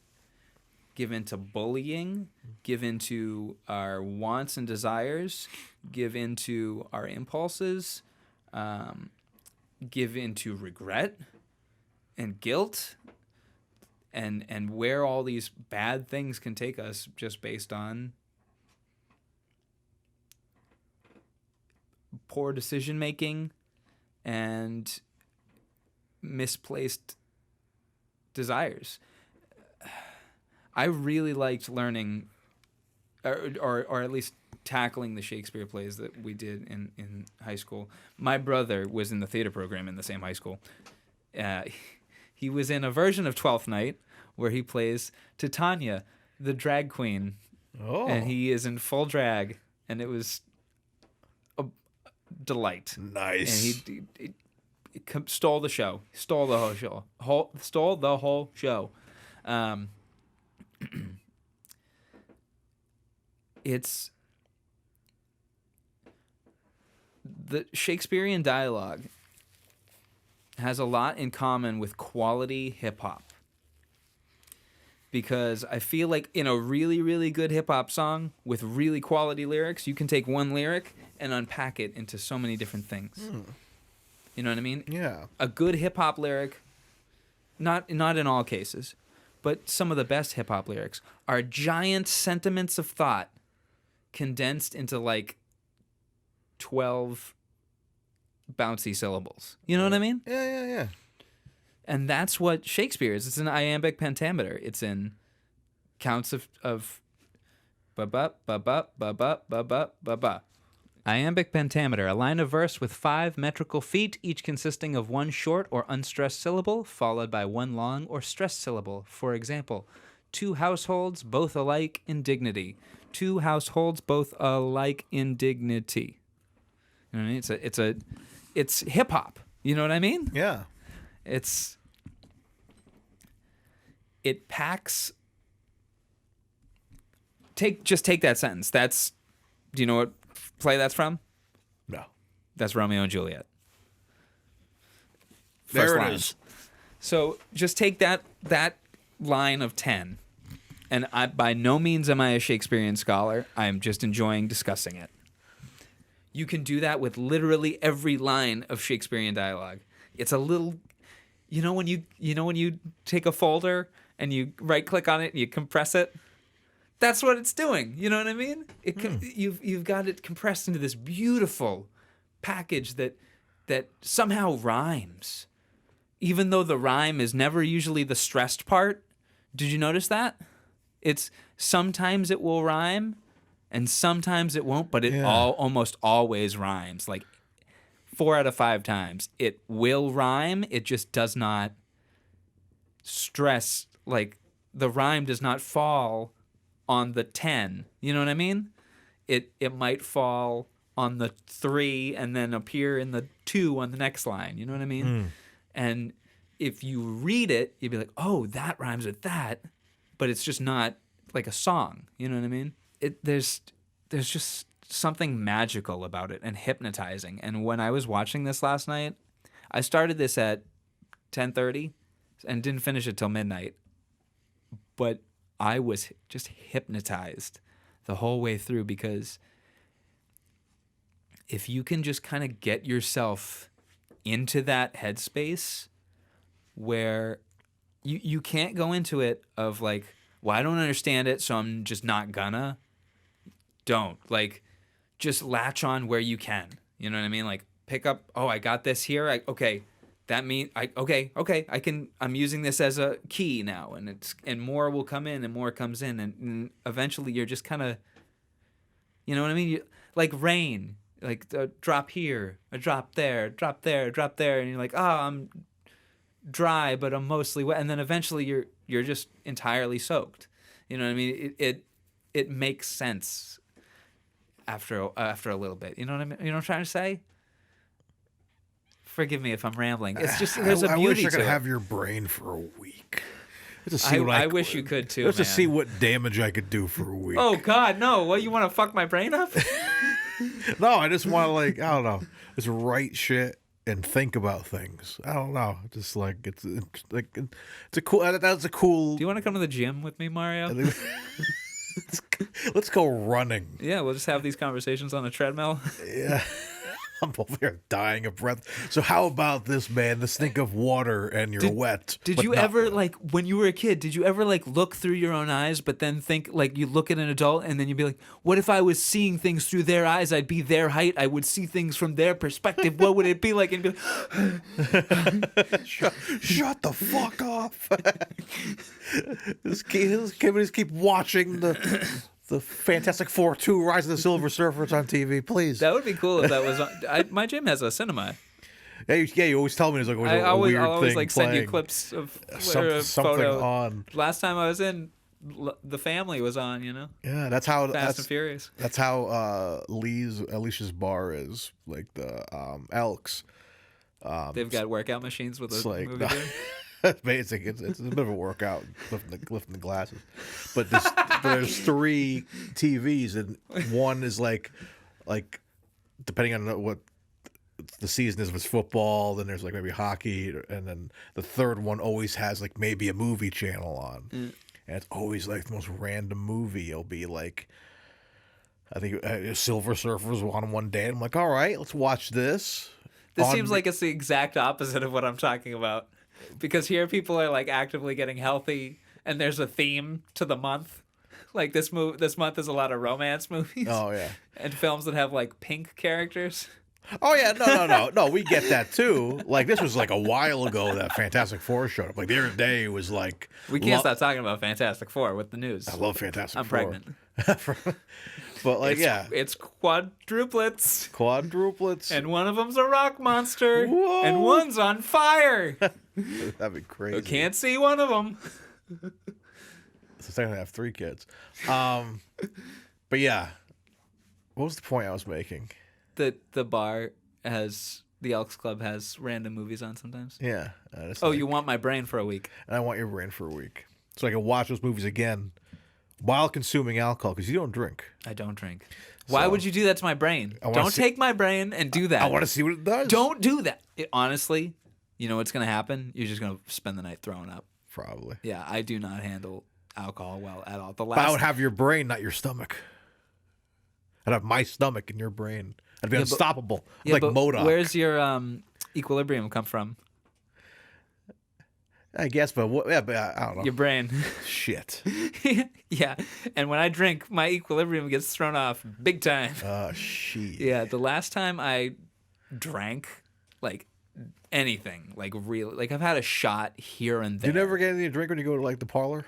give in to bullying, give in to our wants and desires, give in to our impulses, give in to regret and guilt, and where all these bad things can take us just based on poor decision making and misplaced desires. I really liked learning, or at least tackling the Shakespeare plays that we did in high school. My brother was in the theater program in the same high school. He was in a version of Twelfth Night where he plays Titania, the drag queen. Oh. And he is in full drag, and it was a delight. Nice. And he stole the show. Stole the whole show. Stole the whole show. It's the Shakespearean dialogue has a lot in common with quality hip hop. Because I feel like in a really, really good hip hop song with really quality lyrics, you can take one lyric and unpack it into so many different things. You know what I mean? Yeah. A good hip hop lyric, not in all cases, but some of the best hip hop lyrics are giant sentiments of thought condensed into like 12 bouncy syllables. You know what I mean? Yeah. And that's what Shakespeare is. It's an iambic pentameter. It's in counts of ba ba ba ba ba ba ba ba ba ba. Iambic pentameter, a line of verse with 5 metrical feet, each consisting of one short or unstressed syllable, followed by one long or stressed syllable. For example, 2 households, both alike in dignity. 2 households, both alike in dignity. You know what I mean? It's hip hop. You know what I mean? Yeah. It packs. Just take that sentence. Do you know what play that's from? No. That's Romeo and Juliet. There First it line. is. So just take that line of 10 and by no means am I a Shakespearean scholar. I am just enjoying discussing it. You can do that with literally every line of Shakespearean dialogue. It's a little, when you take a folder and you right click on it and you compress it. That's what it's doing. You know what I mean? You've got it compressed into this beautiful package that somehow rhymes, even though the rhyme is never usually the stressed part. Did you notice that? It's sometimes it will rhyme, and sometimes it won't, but it almost always rhymes. Like 4 out of 5 times, it will rhyme. It just does not stress. Like the rhyme does not fall on the 10. You know what I mean? It might fall on the 3 and then appear in the 2 on the next line. You know what I mean? And if you read it, you'd be like, oh, that rhymes with that, but it's just not like a song. You know what I mean? There's just something magical about it and hypnotizing. And when I was watching this last night, I started this at 10:30 and didn't finish it till midnight. But I was just hypnotized the whole way through, because if you can just kind of get yourself into that headspace where you can't go into it of like, well, I don't understand it, so I'm just not gonna. Don't. Like, just latch on where you can. You know what I mean? Like, pick up, oh, I got this here. Okay. That means I'm using this as a key now, and more will come in and more comes in, and eventually you're just kind of, you know what I mean? Like rain, like a drop here, a drop there, drop there, drop there, and you're like, oh, I'm dry, but I'm mostly wet, and then eventually you're just entirely soaked. You know what I mean? It makes sense after a little bit. You know what I mean? You know what I'm trying to say? Forgive me if I'm rambling. It's just there's a beauty to it. I wish I could have your brain for a week. I wish you could too. Just to see what damage I could do for a week. Oh God, no! What, you want to fuck my brain up? No, I just want to I don't know, just write shit and think about things. I don't know, just like it's a cool. That's a cool. Do you want to come to the gym with me, Mario? Let's go running. Yeah, we'll just have these conversations on a treadmill. Yeah. I'm over here dying of breath. So how about this, man? The stink of water and you're wet. Did you ever, like, when you were a kid, did you ever, like, look through your own eyes, but then think, like, you look at an adult and then you'd be like, what if I was seeing things through their eyes? I'd be their height. I would see things from their perspective. What would it be like? And be like, shut the fuck off. This kid just keep watching the Fantastic Four 2 Rise of the Silver Surfers on TV, please. That would be cool if that was on. My gym has a cinema. Yeah, you always tell me there's like a weird I'll thing always like playing. send you clips of something photo. on. Last time I was in, The Family was on. You know. Yeah, that's how Fast and Furious. That's how Alicia's bar is, like the Elks. They've got workout machines with a movie theater. Basic. It's a bit of a workout lifting the glasses, but there's 3 TVs and one is like depending on what the season is, if it's football, then there's like maybe hockey, and then the third one always has like maybe a movie channel on, and it's always like the most random movie. It'll be like, I think Silver Surfers on one day, and I'm like, all right, let's watch this. This seems like it's the exact opposite of what I'm talking about. Because here people are like actively getting healthy, and there's a theme to the month. Like this month is a lot of romance movies. Oh yeah, and films that have like pink characters. Oh yeah, no, we get that too. Like this was like a while ago that Fantastic Four showed up. Like the other day it was like we can't stop talking about Fantastic Four with the news. I love Fantastic I'm Four. Pregnant. But like it's quadruplets, and one of them's a rock monster. Whoa. And one's on fire. That'd be crazy. You can't see one of them. So technically I have 3 kids. But yeah, what was the point I was making? That the bar has, the Elks Club has random movies on sometimes. Yeah. You want my brain for a week. And I want your brain for a week, so I can watch those movies again while consuming alcohol, because you don't drink. I don't drink. Why would you do that to my brain? Don't take my brain and do that. I want to see what it does. Don't do that. Honestly, you know what's going to happen? You're just going to spend the night throwing up. Probably. Yeah, I do not handle alcohol well at all. The But I last would have your brain, not your stomach. I'd have my stomach in your brain. I'd be unstoppable, like but MODOK. where's your equilibrium come from? I guess, but I don't know. Your brain. Shit. Yeah, and when I drink, my equilibrium gets thrown off big time. Shit. Yeah, the last time I drank, like anything, like real, like I've had a shot here and Do there. you never get anything to drink when you go to like the parlor?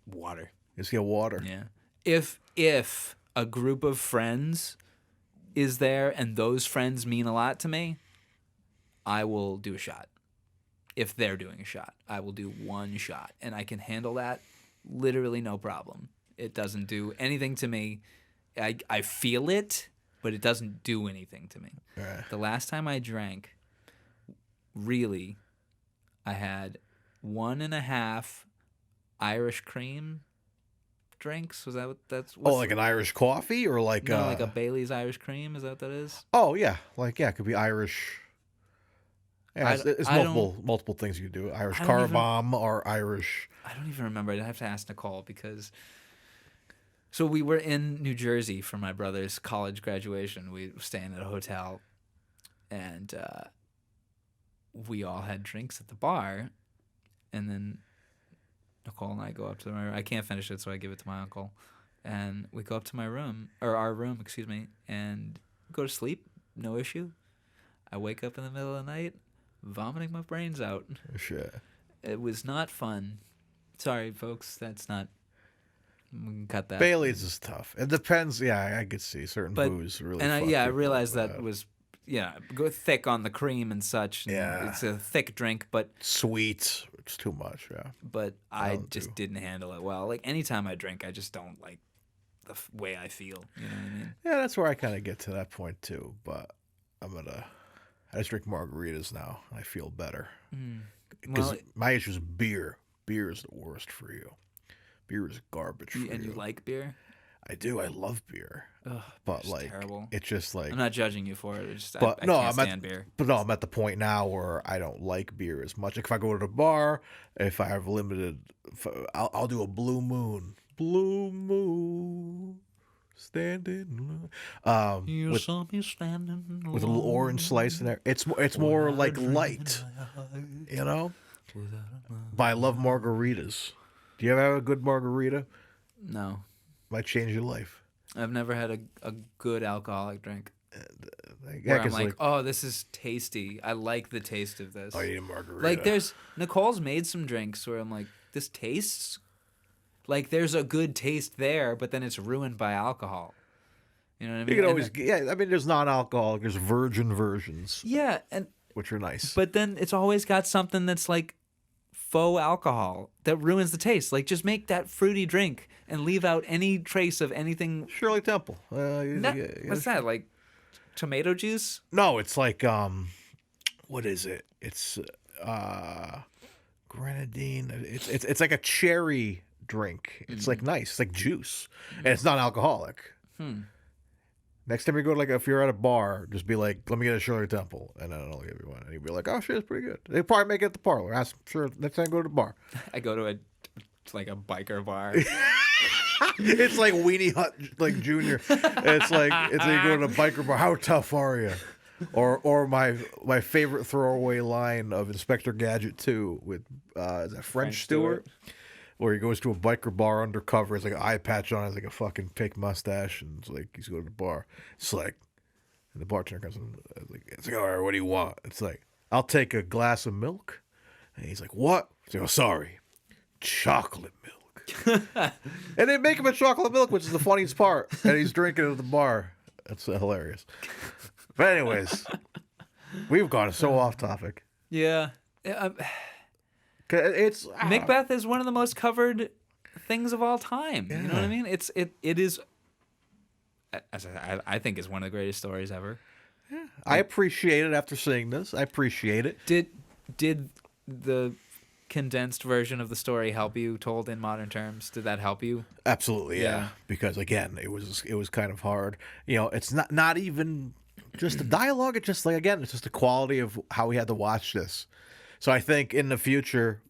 Water. Just get water. Yeah. If a group of friends is there and those friends mean a lot to me, I will do a shot. If they're doing a shot, I will do one shot, and I can handle that literally no problem. It doesn't do anything to me. I feel it, but it doesn't do anything to me. Right. The last time I drank, really, I had 1.5 Irish cream drinks. Was that what that's? Like an Irish coffee or like like a Bailey's Irish cream? Is that what that is? Oh yeah, it could be Irish. Yeah, it's multiple things you can do. Irish car bomb or Irish. I don't even remember. I'd have to ask Nicole because. So we were in New Jersey for my brother's college graduation. We were staying at a hotel, and we all had drinks at the bar, and then Nicole and I go up to my room. I can't finish it, so I give it to my uncle, and we go up to our room, excuse me, and go to sleep. No issue. I wake up in the middle of the night, vomiting my brains out. Shit. It was not fun. Sorry, folks. That's not. We can cut that. Bailey's is tough. It depends. Yeah, I could see certain booze really. And fuck I people realized up. that was go thick on the cream and such. And Yeah. it's a thick drink, but sweet. It's too much. Yeah. But I just didn't handle it well. Like anytime I drink, I just don't like the way I feel. You know what I mean? Yeah, that's where I kind of get to that point too. But I just drink margaritas now. I feel better. Because my issue is beer. Beer is the worst for you. Beer is garbage for you. And you like beer? I do. I love beer. Ugh, but like, terrible. It's just like I'm not judging you for it. It's just, but I no, can't stand beer. But no, I'm at the point now where I don't like beer as much. Like if I go to the bar, if I have limited, I'll do a Blue Moon. Blue Moon. Standing You saw me standing with a little orange slice in there. It's more like light, you know. But I love margaritas. Do you ever have a good margarita? No. Might change your life. I've never had a good alcoholic drink. Yeah, where I'm like, oh, this is tasty. I like the taste of this. I need a margarita. Like Nicole's made some drinks where I'm like, this tastes like there's a good taste there, but then it's ruined by alcohol. You know what I mean? You can always, I mean, there's non-alcoholic, there's virgin versions. Yeah, which are nice. But then it's always got something that's like faux alcohol that ruins the taste. Like just make that fruity drink and leave out any trace of anything. Shirley Temple. What's that? Like tomato juice? No, it's like what is it? It's grenadine. It's like a cherry drink. It's like nice. It's like juice, and it's not alcoholic. Next time you go to if you're at a bar, just be like, let me get a Shirley Temple, and then I'll give you one. And you'll be like, oh shit, it's pretty good. They probably make it at the parlor. Ask them, sure, next time I go to the bar. I go to a biker bar. It's like Weenie Hut, like Junior. It's like you go to a biker bar. How tough are you? Or my favorite throwaway line of Inspector Gadget 2 with is that French Stewart? Where he goes to a biker bar undercover. It's like an eye patch on. It's like a fucking fake mustache, and it's like he's going to the bar. It's like, and the bartender comes in. It's like, all right, what do you want? It's like, I'll take a glass of milk. And he's like, what? He's like, oh, sorry, chocolate milk. And they make him a chocolate milk, which is the funniest part. And he's drinking it at the bar. That's hilarious. But anyways, we've gone so off topic. Yeah. It's Macbeth is one of the most covered things of all time. Yeah. You know what I mean? It is. I think it's one of the greatest stories ever. Yeah. I appreciate it after seeing this. I appreciate it. Did the condensed version of the story help you, told in modern terms? Did that help you? Absolutely, yeah. Because again, it was kind of hard. You know, it's not even just the dialogue. It's just it's just the quality of how we had to watch this. So I think in the future,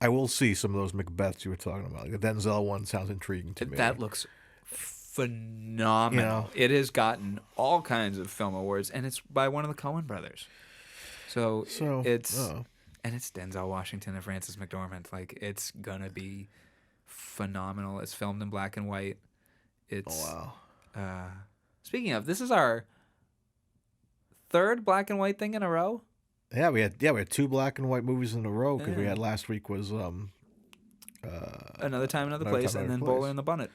I will see some of those Macbeths you were talking about. The Denzel one sounds intriguing to me. That looks phenomenal. It has gotten all kinds of film awards, and it's by one of the Coen brothers. So it's and it's Denzel Washington and Frances McDormand. Like, it's gonna be phenomenal. It's filmed in black and white. It's speaking of, this is our third black and white thing in a row. Yeah, we had 2 black and white movies in a row because we had last week was Another Time, Another Place, and then Bowler in the Bonnet.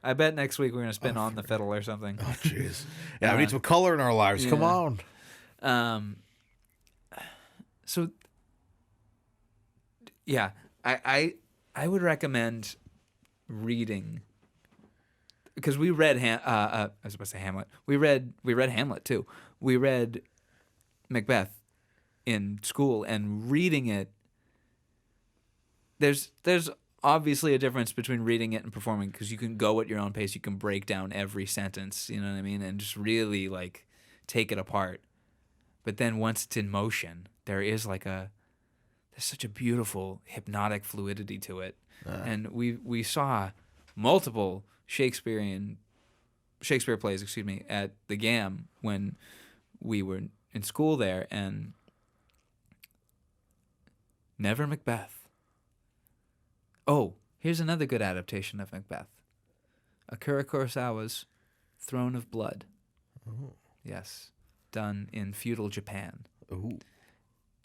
I bet next week we're gonna spin On the Fiddle or something. Oh, jeez. Yeah, we need some color in our lives. Come on. So, yeah, I would recommend reading, because we read I was about to say Hamlet. We read Hamlet too. We read Macbeth in school, and reading it. There's obviously a difference between reading it and performing, because you can go at your own pace. You can break down every sentence, you know what I mean, and just really like take it apart. But then once it's in motion, there's such a beautiful hypnotic fluidity to it. And we saw multiple Shakespeare plays, at the GAM when we were in school there, and never Macbeth. Oh, here's another good adaptation of Macbeth. Akira Kurosawa's Throne of Blood. Oh. Yes, done in feudal Japan. Ooh.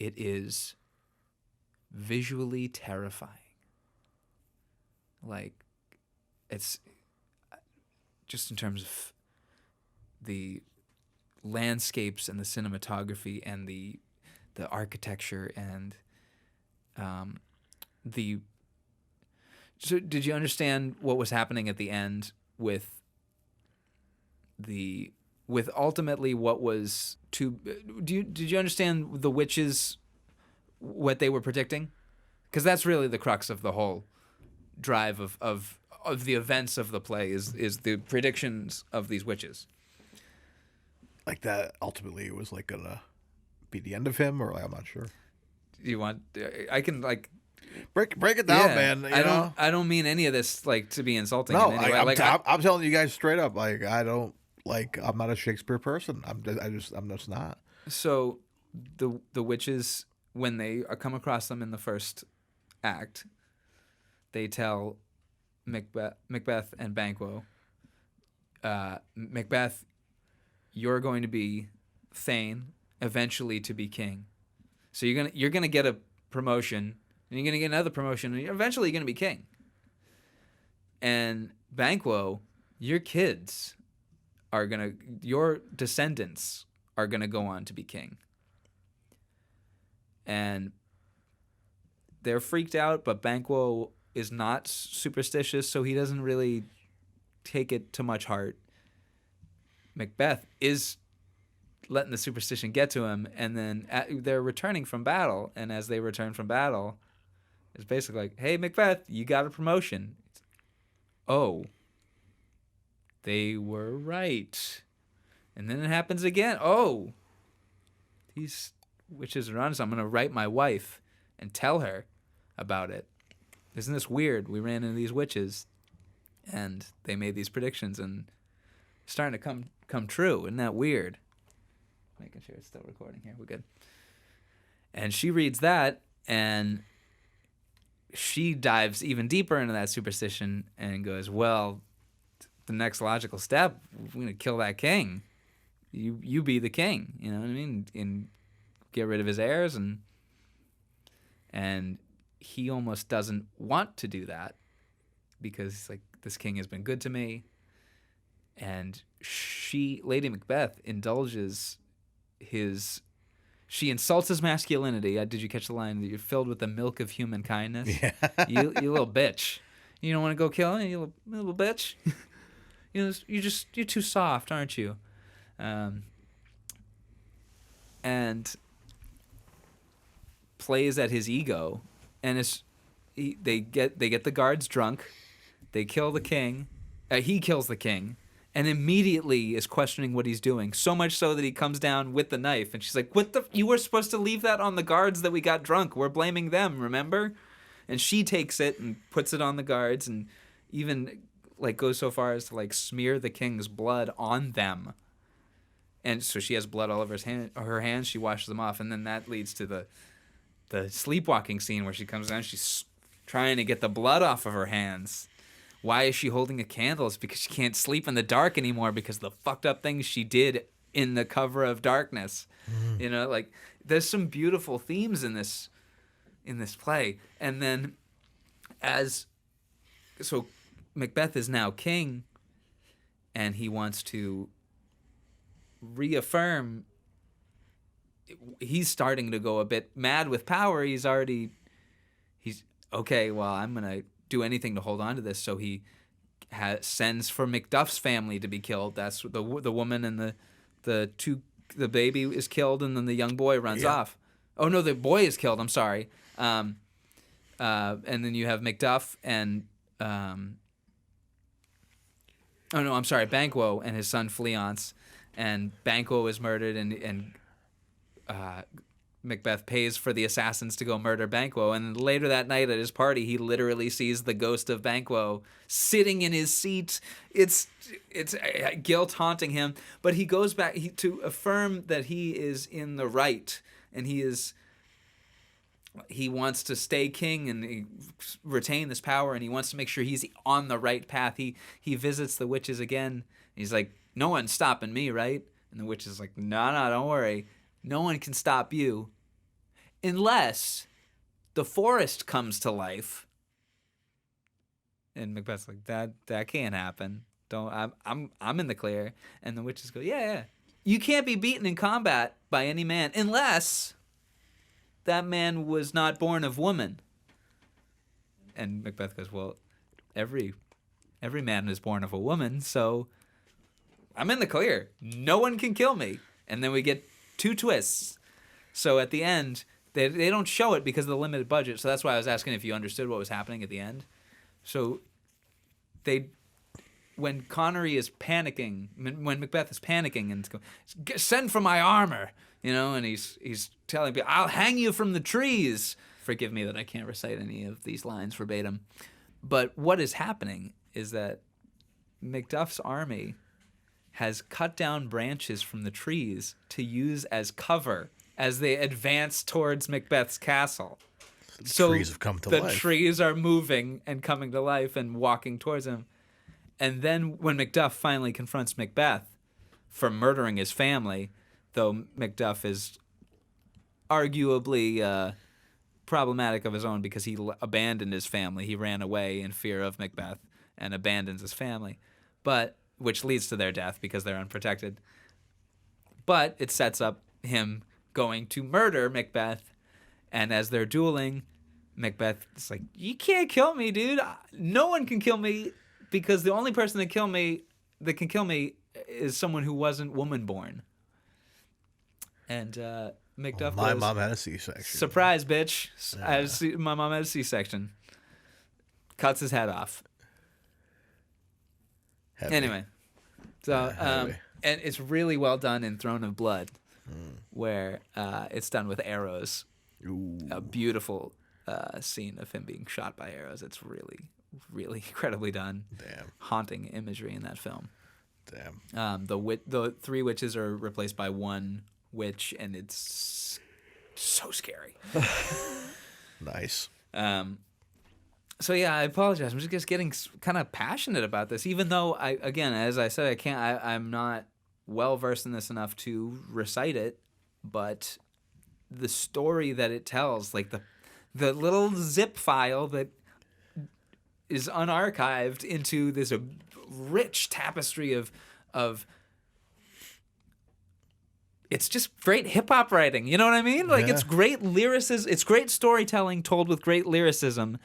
It is visually terrifying. Like, it's just in terms of the landscapes and the cinematography and the architecture and the. So did you understand what was happening at the end with ultimately what was to? Did you understand the witches, what they were predicting? Because that's really the crux of the whole drive of the events of the play is the predictions of these witches. Like that ultimately was like gonna be the end of him, or like, I'm not sure. You want? I can like. Break it down, man. I don't mean any of this like to be insulting. No, in any way. I'm telling you guys straight up. Like, I'm not a Shakespeare person. I'm just not. So the witches, when they come across them in the first act, they tell Macbeth and Banquo, Macbeth, you're going to be Thane, eventually to be king. So you're gonna get a promotion. And you're going to get another promotion, and eventually you're going to be king. And Banquo, your descendants are going to go on to be king. And they're freaked out, but Banquo is not superstitious, so he doesn't really take it to much heart. Macbeth is letting the superstition get to him, and then they're returning from battle, and as they return from battle, it's basically like, hey, Macbeth, you got a promotion. Oh, they were right. And then it happens again. Oh, these witches are on us. I'm going to write my wife and tell her about it. Isn't this weird? We ran into these witches, and they made these predictions, and it's starting to come true. Isn't that weird? Making sure it's still recording here. We're good. And she reads that, and she dives even deeper into that superstition and goes, well, the next logical step, we're going to kill that king. You be the king, you know what I mean? And get rid of his heirs. And he almost doesn't want to do that because he's like, this king has been good to me. And Lady Macbeth, indulges she insults his masculinity. Did you catch the line that you're filled with the milk of human kindness? Yeah. you little bitch. You don't want to go kill him, you little bitch. You're too soft, aren't you? And plays at his ego, and they get the guards drunk. They kill the king. He kills the king. And immediately is questioning what he's doing, so much so that he comes down with the knife. And she's like, you were supposed to leave that on the guards that we got drunk. We're blaming them, remember? And she takes it and puts it on the guards, and even like goes so far as to like smear the king's blood on them. And so she has blood all over her hands. She washes them off, and then that leads to the sleepwalking scene where she comes down. She's trying to get the blood off of her hands. Why is she holding a candle? It's because she can't sleep in the dark anymore because of the fucked up things she did in the cover of darkness. You know, like there's some beautiful themes in this play. And then so Macbeth is now king, and he wants to reaffirm. He's starting to go a bit mad with power. He's okay, well, I'm going to do anything to hold on to this. So he sends for Macduff's family to be killed. That's the woman and the baby is killed, and then the young boy runs off. Oh, no, the boy is killed. I'm sorry. And then you have Macduff and... Banquo and his son Fleance. And Banquo is murdered, and Macbeth pays for the assassins to go murder Banquo. And later that night at his party, he literally sees the ghost of Banquo sitting in his seat. It's guilt haunting him. But he goes back to affirm that he is in the right, and he wants to stay king and retain this power, and he wants to make sure he's on the right path. He visits the witches again. He's like, no one's stopping me, right? And the witch is like, no, don't worry. No one can stop you unless the forest comes to life. And Macbeth's like, that can't happen. I'm in the clear. And the witches go, yeah. You can't be beaten in combat by any man unless that man was not born of woman. And Macbeth goes, well, every man is born of a woman, so I'm in the clear. No one can kill me. And then we get 2 twists. So at the end, they don't show it because of the limited budget. So that's why I was asking if you understood what was happening at the end. So when Connery is panicking, when Macbeth is panicking and going, send for my armor, and he's telling people, I'll hang you from the trees. Forgive me that I can't recite any of these lines verbatim. But what is happening is that Macduff's army has cut down branches from the trees to use as cover as they advance towards Macbeth's castle. So trees have come to life. The trees are moving and coming to life and walking towards him. And then when Macduff finally confronts Macbeth for murdering his family, though Macduff is arguably problematic of his own because he abandoned his family. He ran away in fear of Macbeth and abandons his family, which leads to their death because they're unprotected. But it sets up him going to murder Macbeth, and as they're dueling, Macbeth is like, you can't kill me, dude. No one can kill me because the only person that can kill me is someone who wasn't woman-born. And Macduff my mom had a C-section. Surprise, bitch. My mom had a C-section. Cuts his head off. Heavy. Anyway. So, and it's really well done in Throne of Blood, where it's done with arrows. Ooh. A beautiful scene of him being shot by arrows. It's really, really incredibly done. Damn. Haunting imagery in that film. Damn. The 3 witches are replaced by 1 witch, and it's so scary. Nice. So yeah, I apologize. I'm just getting kind of passionate about this, even though as I said, I'm not well versed in this enough to recite it, but the story that it tells, like the little zip file that is unarchived into this rich tapestry of it's just great hip-hop writing. You know what I mean? Like, it's great lyricism. It's great storytelling told with great lyricism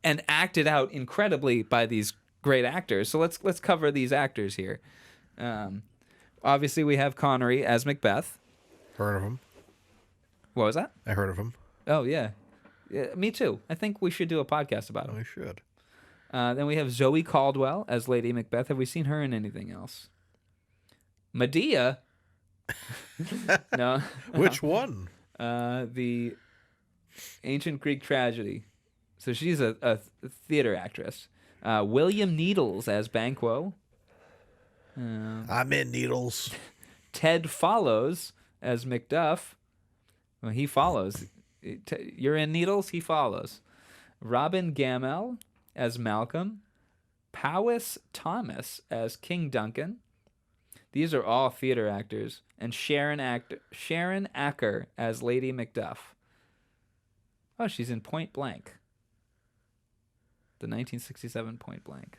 and acted out incredibly by these great actors. So let's cover these actors here. Obviously, we have Connery as Macbeth. Heard of him. What was that? I heard of him. Oh, yeah. Me too. I think we should do a podcast about him. We should. Then we have Zoe Caldwell as Lady Macbeth. Have we seen her in anything else? Medea... No. Which one? The ancient Greek tragedy. So she's a theater actress. William Needles as Banquo. I'm in Needles. Ted Follows as Macduff. Well, he follows. You're in Needles, he follows. Robin Gamel as Malcolm. Powys Thomas as King Duncan. These are all theater actors. And Sharon Acker as Lady Macduff. Oh, she's in Point Blank. The 1967 Point Blank.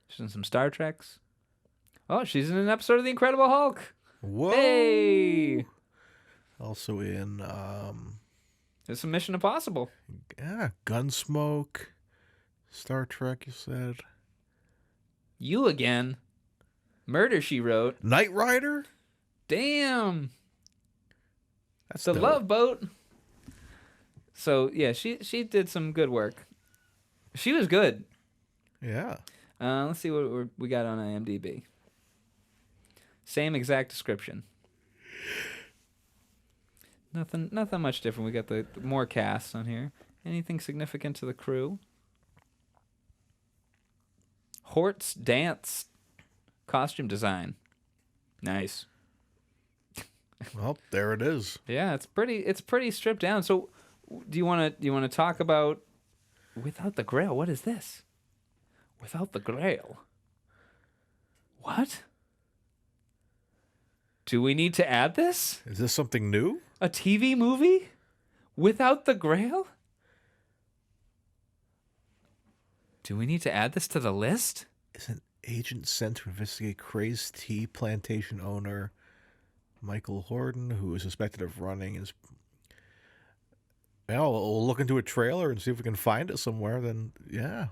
She's in some Star Treks. Oh, she's in an episode of The Incredible Hulk. Whoa. Hey! Also in There's some Mission Impossible. yeah, Gunsmoke, Star Trek, you said. You again. Murder, She Wrote. Knight Rider? Damn. That's The dope. Love Boat. So, yeah, she did some good work. She was good. Yeah. Let's see what we got on IMDb. Same exact description. Nothing much different. We got the more casts on here. Anything significant to the crew? Hort's dance costume design. Nice. Well, there it is. Yeah, it's pretty stripped down. So, do you want to talk about Without the Grail? What is this? Without the Grail. What? Do we need to add this? Is this something new? A TV movie? Without the Grail? Do we need to add this to the list? Is an agent sent to investigate crazed tea plantation owner Michael Horton, who is suspected of running his... Well, we'll look into a trailer and see if we can find it somewhere. Then, yeah.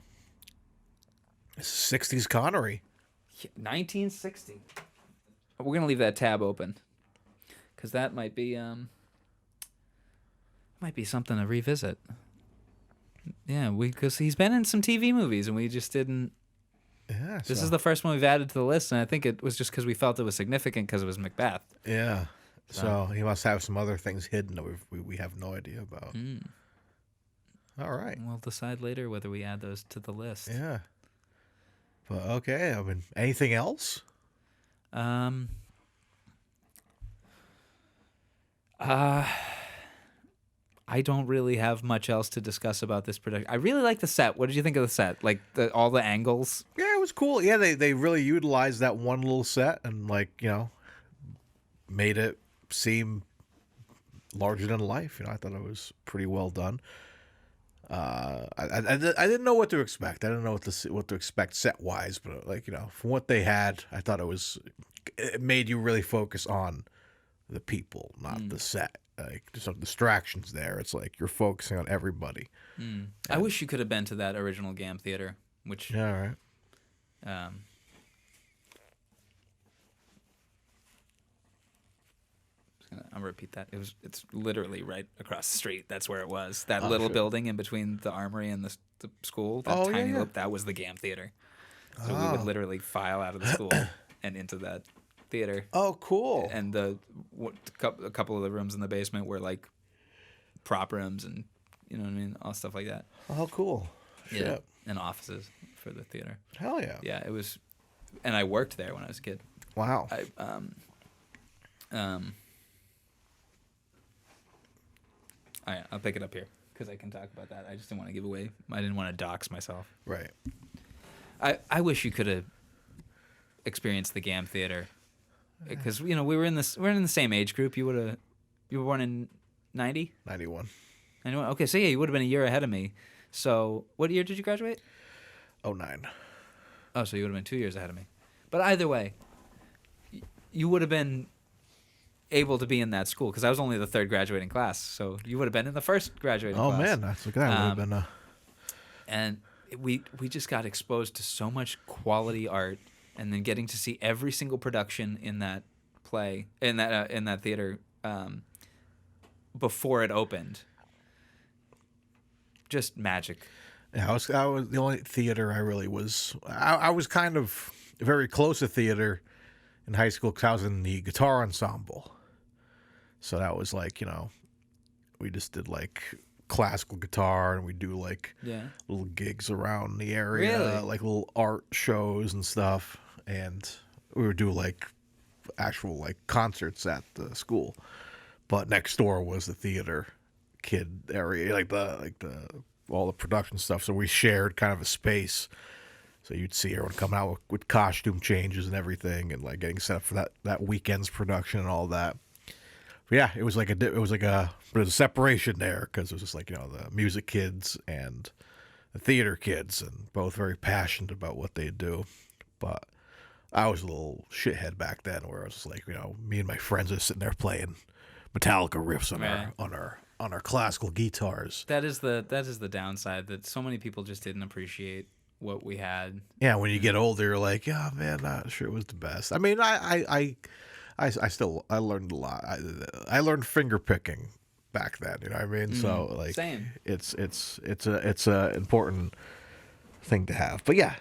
It's 60s Connery. 1960. We're going to leave that tab open. Because that might be something to revisit. Yeah, because he's been in some TV movies and we just didn't... Yeah. This is the first one we've added to the list, and I think it was just because we felt it was significant because it was Macbeth. Yeah. So he must have some other things hidden that we have no idea about. All right. We'll decide later whether we add those to the list. Yeah. But okay. I mean, anything else? I don't really have much else to discuss about this production. I really like the set. What did you think of the set? Like all the angles? Yeah, it was cool. Yeah, they really utilized that one little set and made it seem larger than life. I thought it was pretty well done. I didn't know what to expect. I didn't know what to expect set wise, but from what they had, I thought it made you really focus on the people, not the set. There's some distractions there. It's like you're focusing on everybody. I wish you could have been to that original GAM theater, which yeah, all right. I'll repeat that. It's literally right across the street. That's where it was. That little building in between the armory and the school. That tiny little, that was the GAM theater. So we would literally file out of the school and into that theater. Oh, cool. And a couple of the rooms in the basement were like prop rooms and all stuff like that. Oh, cool. Yeah. Shit. And offices for the theater. Hell yeah. Yeah, it was, and I worked there when I was a kid. Wow. I'll pick it up here because I can talk about that. I just didn't want to give away. I didn't want to dox myself. Right. I wish you could have experienced the GAM theater because we're in the same age group. You were born in 90? 91. 91. Okay, so yeah, you would have been a year ahead of me. So what year did you graduate? 09. Oh, so you would have been 2 years ahead of me. But either way, you would have been able to be in that school because I was only the third graduating class. So you would have been in the first graduating class. Oh man, that's look at that. Would have been And we just got exposed to so much quality art, and then getting to see every single production in that play in that theater before it opened. Just magic. Yeah, I was the only theater I really was. I was kind of very close to theater in high school because I was in the guitar ensemble. So that was we just did like classical guitar, and we do like Yeah. little gigs around the area, Really? like little art shows and stuff. And we would do like actual like concerts at the school. But next door was the theater kid area, like the all the production stuff. So we shared kind of a space. So you'd see everyone coming out with costume changes and everything, and like getting set up for that weekend's production and all that. But yeah, it was like a separation there, because it was just like, the music kids and the theater kids, and both very passionate about what they do. But I was a little shithead back then, where I was just like, me and my friends are sitting there playing Metallica riffs on our classical guitars. That is the downside, that so many people just didn't appreciate what we had. Yeah, when you get older, you're like, yeah, man, not sure it was the best. I mean, I learned a lot. I learned finger picking back then. You know what I mean? So like, Same. It's a important thing to have. But yeah,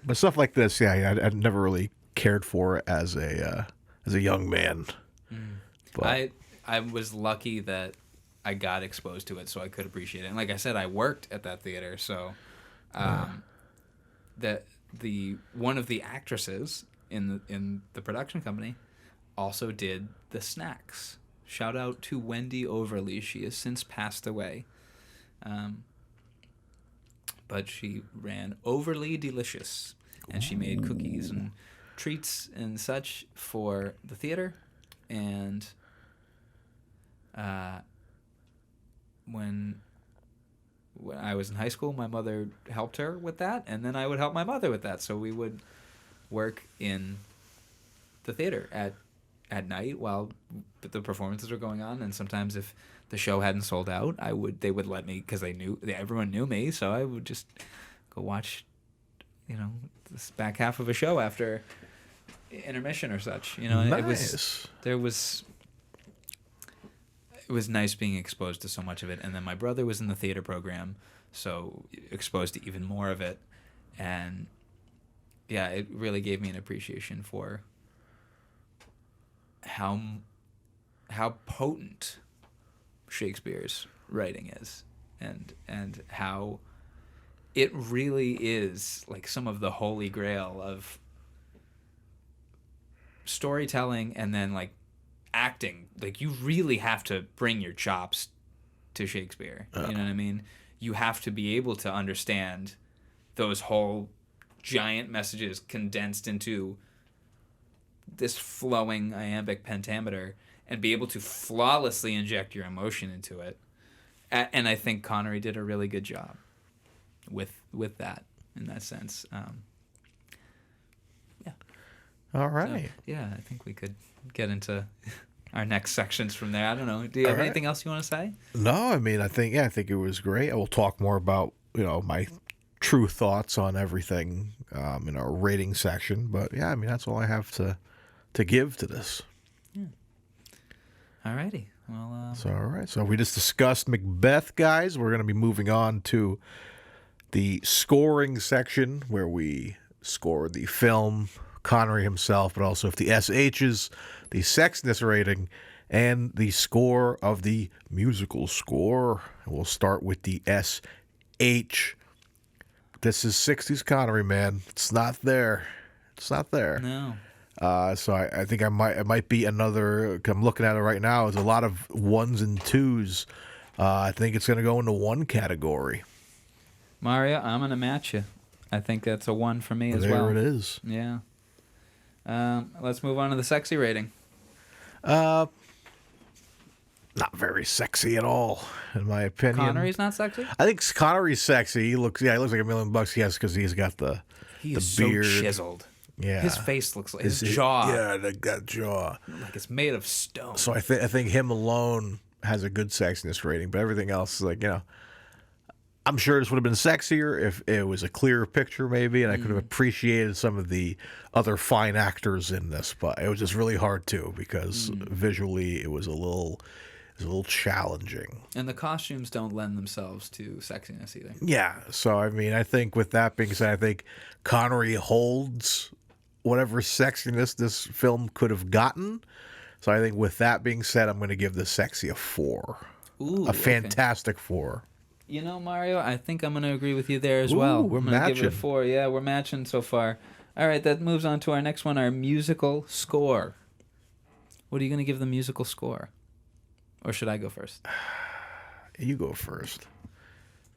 but stuff like this, yeah, I never really cared for it as a young man. But I was lucky that I got exposed to it, so I could appreciate it. And like I said, I worked at that theater, so that the one of the actresses in the production company also did the snacks. Shout out to Wendy Overly. She has since passed away. But she ran Overly Delicious, and she made cookies and treats and such for the theater. And when I was in high school, my mother helped her with that, and then I would help my mother with that. So we would work in the theater at night while the performances were going on, and sometimes if the show hadn't sold out, they would let me, because everyone knew me, so I would just go watch, this back half of a show after intermission or such. Nice. It was nice being exposed to so much of it. And then my brother was in the theater program, so exposed to even more of it. And yeah, it really gave me an appreciation for how potent Shakespeare's writing is, and how it really is like some of the holy grail of storytelling, and then like acting. Like, you really have to bring your chops to Shakespeare. You know what I mean? You have to be able to understand those whole giant messages condensed into this flowing iambic pentameter, and be able to flawlessly inject your emotion into it. And I think Connery did a really good job with that, in that sense. Yeah. All right. So, yeah, I think we could get into our next sections from there. I don't know. Do you have anything else you want to say? No, I mean, I think it was great. I will talk more about, my true thoughts on everything in our rating section. But yeah, I mean, that's all I have to give to this. Yeah. Alrighty. Well, So, all right. So we just discussed Macbeth, guys. We're going to be moving on to the scoring section, where we score the film, Connery himself, but also if the SHs, the sexiness rating, and the score of the musical score. We'll start with the SH. This is 60s Connery, man. It's not there. It's not there. No. So I think it might be another. I'm looking at it right now. There's a lot of 1s and 2s. I think it's going to go into 1 category. Mario, I'm going to match you. I think that's a 1 for me as well. There it is. Yeah. Let's move on to the sexy rating. Not very sexy at all, in my opinion. Connery's not sexy? I think Connery's sexy. He looks like $1 million. Yes, because he's got the beard. So chiseled. Yeah, his face looks like his jaw. Yeah, that jaw, like it's made of stone. So I think him alone has a good sexiness rating, but everything else is like, I'm sure this would have been sexier if it was a clearer picture, maybe, and I could have appreciated some of the other fine actors in this. But it was just really hard to, because visually it was a little challenging. And the costumes don't lend themselves to sexiness either. Yeah, so I mean, I think with that being said, I think Connery holds whatever sexiness this film could have gotten. So I think with that being said, I'm going to give this sexy a 4. Ooh, a Fantastic Four. You know, Mario, I think I'm going to agree with you there as well. We're I'm gonna give it a matching. 4. Yeah, we're matching so far. All right, that moves on to our next one, our musical score. What are you going to give the musical score? Or should I go first? You go first.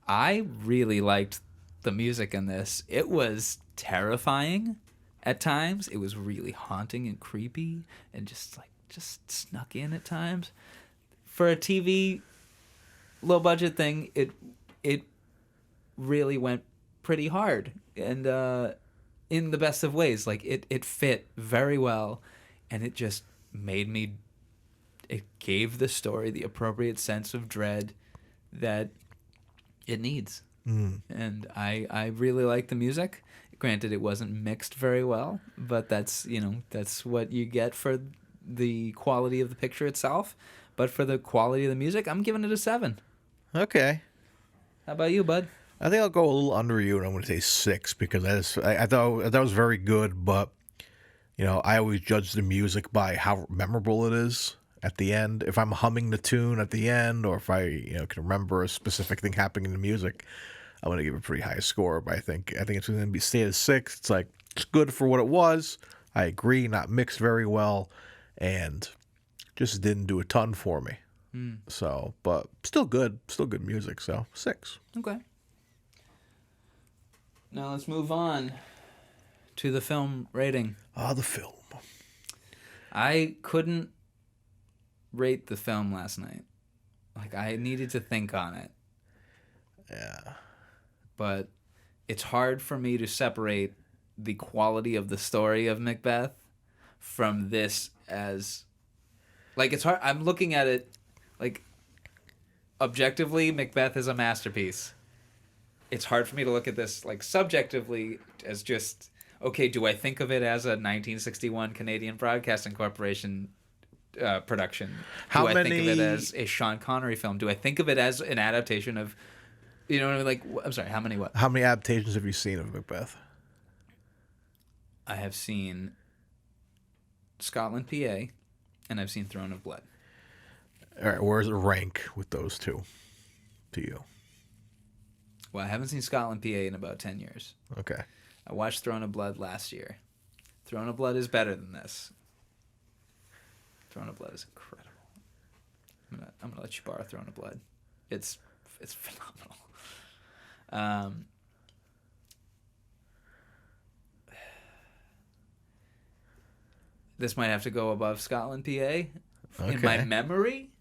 I really liked the music in this. It was terrifying at times. It was really haunting and creepy and just snuck in at times. For a TV low budget thing, it really went pretty hard and in the best of ways. Like it fit very well, and it just it gave the story the appropriate sense of dread that it needs. And I really like the music. Granted, it wasn't mixed very well, but that's what you get for the quality of the picture itself. But for the quality of the music, I'm giving it a 7. Okay. How about you, bud? I think I'll go a little under you, and I'm going to say 6 because I thought that was very good. But I always judge the music by how memorable it is at the end. If I'm humming the tune at the end, or if I can remember a specific thing happening in the music, I'm going to give it a pretty high score. But I think it's going to stay at 6. It's like it's good for what it was. I agree, not mixed very well, and just didn't do a ton for me. So, but still good music. So 6. Okay. Now let's move on to the film rating. The film. I couldn't rate the film last night. Like, I needed to think on it. Yeah. But it's hard for me to separate the quality of the story of Macbeth from this as... Like, it's hard. I'm looking at it, like, objectively, Macbeth is a masterpiece. It's hard for me to look at this, like, subjectively as just, okay, do I think of it as a 1961 Canadian Broadcasting Corporation production? Do I think of it as a Sean Connery film? Do I think of it as an adaptation of, you know what I mean? Like, I'm sorry, how many what? How many adaptations have you seen of Macbeth? I have seen Scotland, PA, and I've seen Throne of Blood. All right, where does it rank with those two to you? Well, I haven't seen Scotland, PA in about 10 years. Okay. I watched Throne of Blood last year. Throne of Blood is better than this. Throne of Blood is incredible. I'm gonna let you borrow Throne of Blood. It's phenomenal. This might have to go above Scotland, PA, in my memory,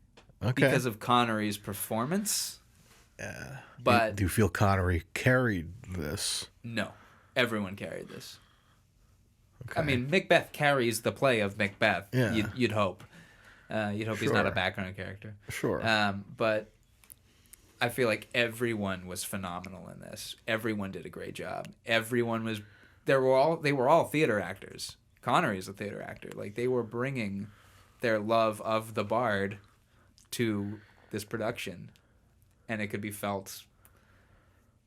because of Connery's performance. Yeah. But do you feel Connery carried this? No, everyone carried this. Okay. I mean, Macbeth carries the play of Macbeth. Yeah. You'd hope. You'd hope he's not a background character. Sure. But I feel like everyone was phenomenal in this. Everyone did a great job. Everyone was. They were all theater actors. Connery is a theater actor. Like, they were bringing their love of the bard to this production, and it could be felt.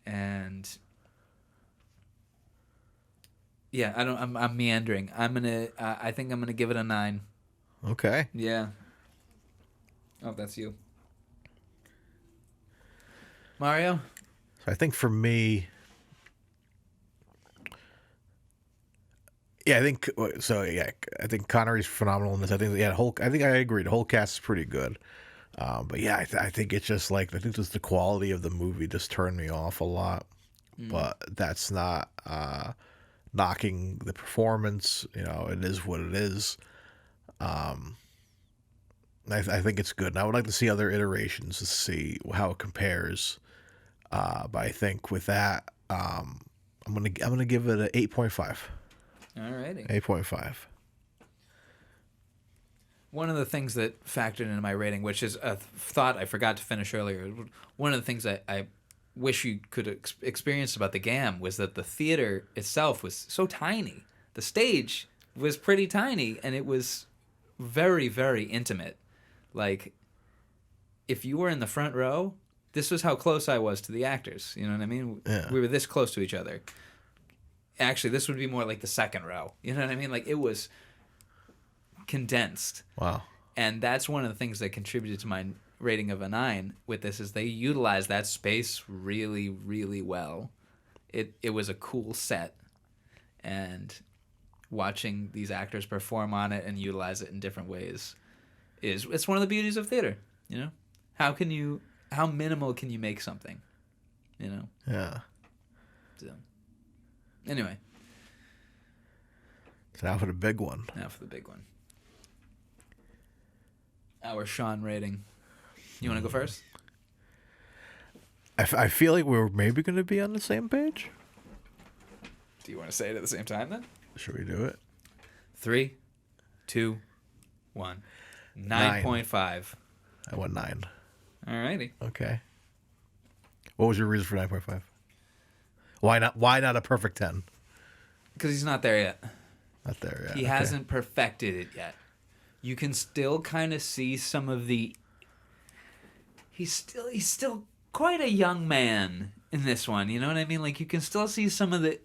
And yeah, I'm meandering. I think I'm gonna give it a 9. Okay. Yeah. Oh, that's you, Mario. So I think for me, I think Connery's phenomenal in this. I think I agree. The whole cast is pretty good. But yeah, I think it's just like, I think just the quality of the movie just turned me off a lot. But that's not knocking the performance. It is what it is. I think it's good, and I would like to see other iterations to see how it compares. But I think with that, I'm gonna give it an 8.5. Alrighty. 8.5. One of the things that factored into my rating, which is a thought I forgot to finish earlier, one of the things I wish you could experience about the GAM was that the theater itself was so tiny. The stage was pretty tiny, and it was very, very intimate. Like, if you were in the front row, this was how close I was to the actors. You know what I mean? Yeah. We were this close to each other. Actually, this would be more like the second row. You know what I mean? Like, it was condensed. Wow. And that's one of the things that contributed to my rating of a 9 with this is they utilize that space really, really well. It was a cool set, and watching these actors perform on it and utilize it in different ways it's one of the beauties of theater. You know, how minimal can you make something? You know. Yeah. So, anyway. So now for the big one. Our Sean rating. You want to go first? I feel like we're maybe going to be on the same page. Do you want to say it at the same time then? Should we do it? 3, 2, 1. 9.5. I went 9. Alrighty. Okay. What was your reason for 9.5? Why not a perfect 10? Because he's not there yet. Not there yet. He hasn't perfected it yet. You can still kind of see some of the... He's still quite a young man in this one. You know what I mean? Like, you can still see some of the...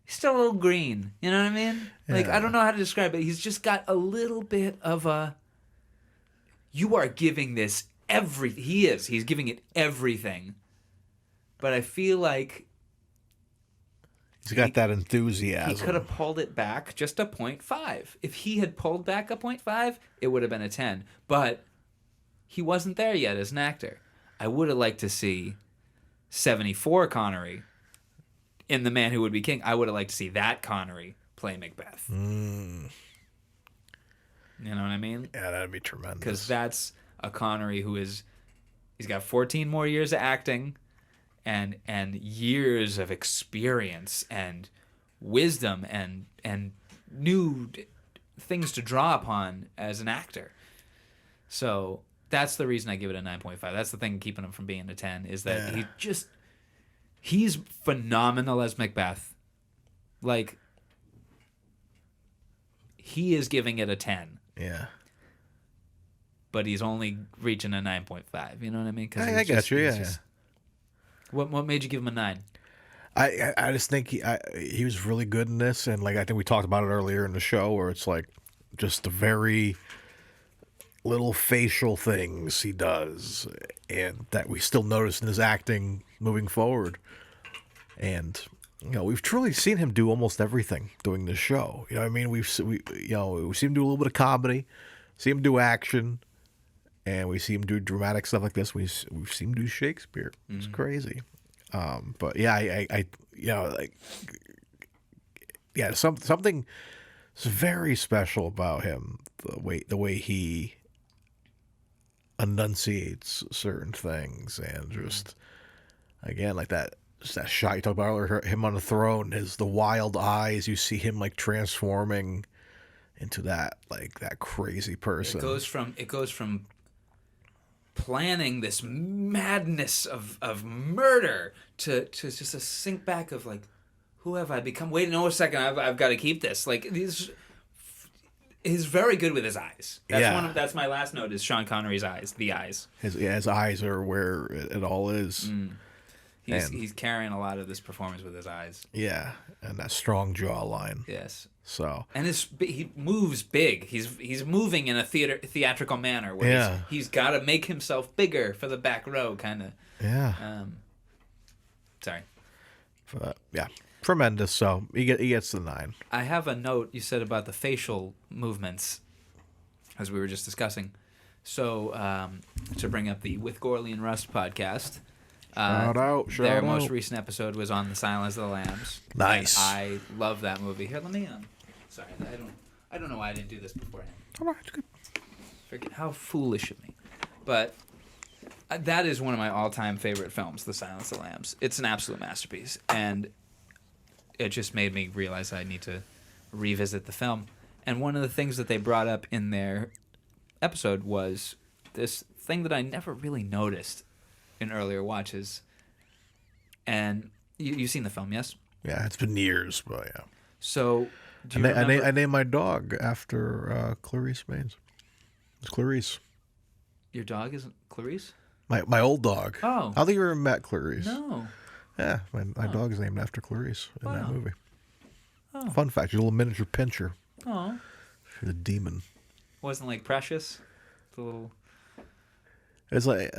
He's still a little green. You know what I mean? Yeah. Like, I don't know how to describe it. He's just got a little bit of a... You are giving this everything. He is. He's giving it everything. But I feel like... He's got that enthusiasm. He could have pulled it back just a 0.5. If he had pulled back a 0.5, it would have been a 10. But he wasn't there yet as an actor. I would have liked to see 74 Connery in The Man Who Would Be King. I would have liked to see that Connery play Macbeth. You know what I mean? Yeah, that'd be tremendous. Because that's a Connery who is... He's got 14 more years of acting... and years of experience and wisdom and new things to draw upon as an actor. So that's the reason I give it a 9.5. That's the thing keeping him from being a 10 is that he's phenomenal as Macbeth. Like, he is giving it a 10. Yeah. But he's only reaching a 9.5. You know what I mean? I got you, yeah. What made you give him a 9? I just think he was really good in this, and like I think we talked about it earlier in the show, where it's like just the very little facial things he does, and that we still notice in his acting moving forward. And you know, we've truly seen him do almost everything doing this show. You know what I mean? We've seen him do a little bit of comedy, see him do action. And we see him do dramatic stuff like this. We've seen him do Shakespeare. It's crazy. But yeah, I you know, like, yeah, something very special about him. The way he enunciates certain things, and just again, like that shot you talked about earlier, him on the throne, the wild eyes. You see him like transforming into that crazy person. It goes from planning this madness of murder to just a sink back of like, who have I become? Wait, no, a second, I've got to keep this. Like, he's very good with his eyes. That's my last note is Sean Connery's eyes, the eyes. His eyes are where it all is. He's carrying a lot of this performance with his eyes. Yeah, and that strong jawline. Yes. So and he moves big. He's moving in a theatrical manner where he's got to make himself bigger for the back row, kind of. Yeah. Sorry. Yeah, tremendous. So he gets the 9. I have a note you said about the facial movements, as we were just discussing. So to bring up the With Gorley and Rust podcast. Shout out. Their most recent episode was on The Silence of the Lambs. Nice. I love that movie. Here, let me. Sorry, I don't know why I didn't do this beforehand. All right, good. Forget how foolish of me. But that is one of my all-time favorite films, The Silence of the Lambs. It's an absolute masterpiece, and it just made me realize I need to revisit the film. And one of the things that they brought up in their episode was this thing that I never really noticed in earlier watches. And you've seen the film, yes? Yeah, it's been years, but yeah. So, do you remember? I named my dog after Clarice Maines. It's Clarice. Your dog isn't Clarice? My old dog. Oh. I don't think you ever met Clarice. No. Yeah, my dog is named after Clarice in that movie. Oh. Fun fact, she's a little miniature pincher. Oh. She's a demon. Wasn't like Precious? The little... It's like,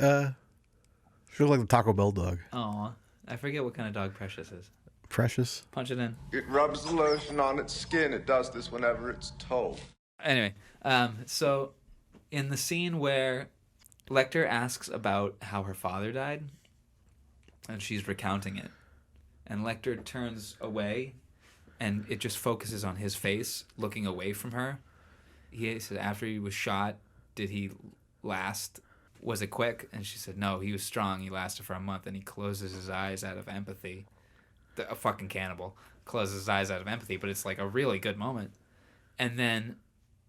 she looks like the Taco Bell dog. Oh, I forget what kind of dog Precious is. Precious? Punch it in. It rubs the lotion on its skin. It does this whenever it's told. Anyway, so in the scene where Lecter asks about how her father died, and she's recounting it, and Lecter turns away, and it just focuses on his face, looking away from her. He said, after he was shot, did he last? Was it quick? And she said, no, he was strong. He lasted for a month, and he closes his eyes out of empathy. A fucking cannibal closes his eyes out of empathy, but it's like a really good moment. And then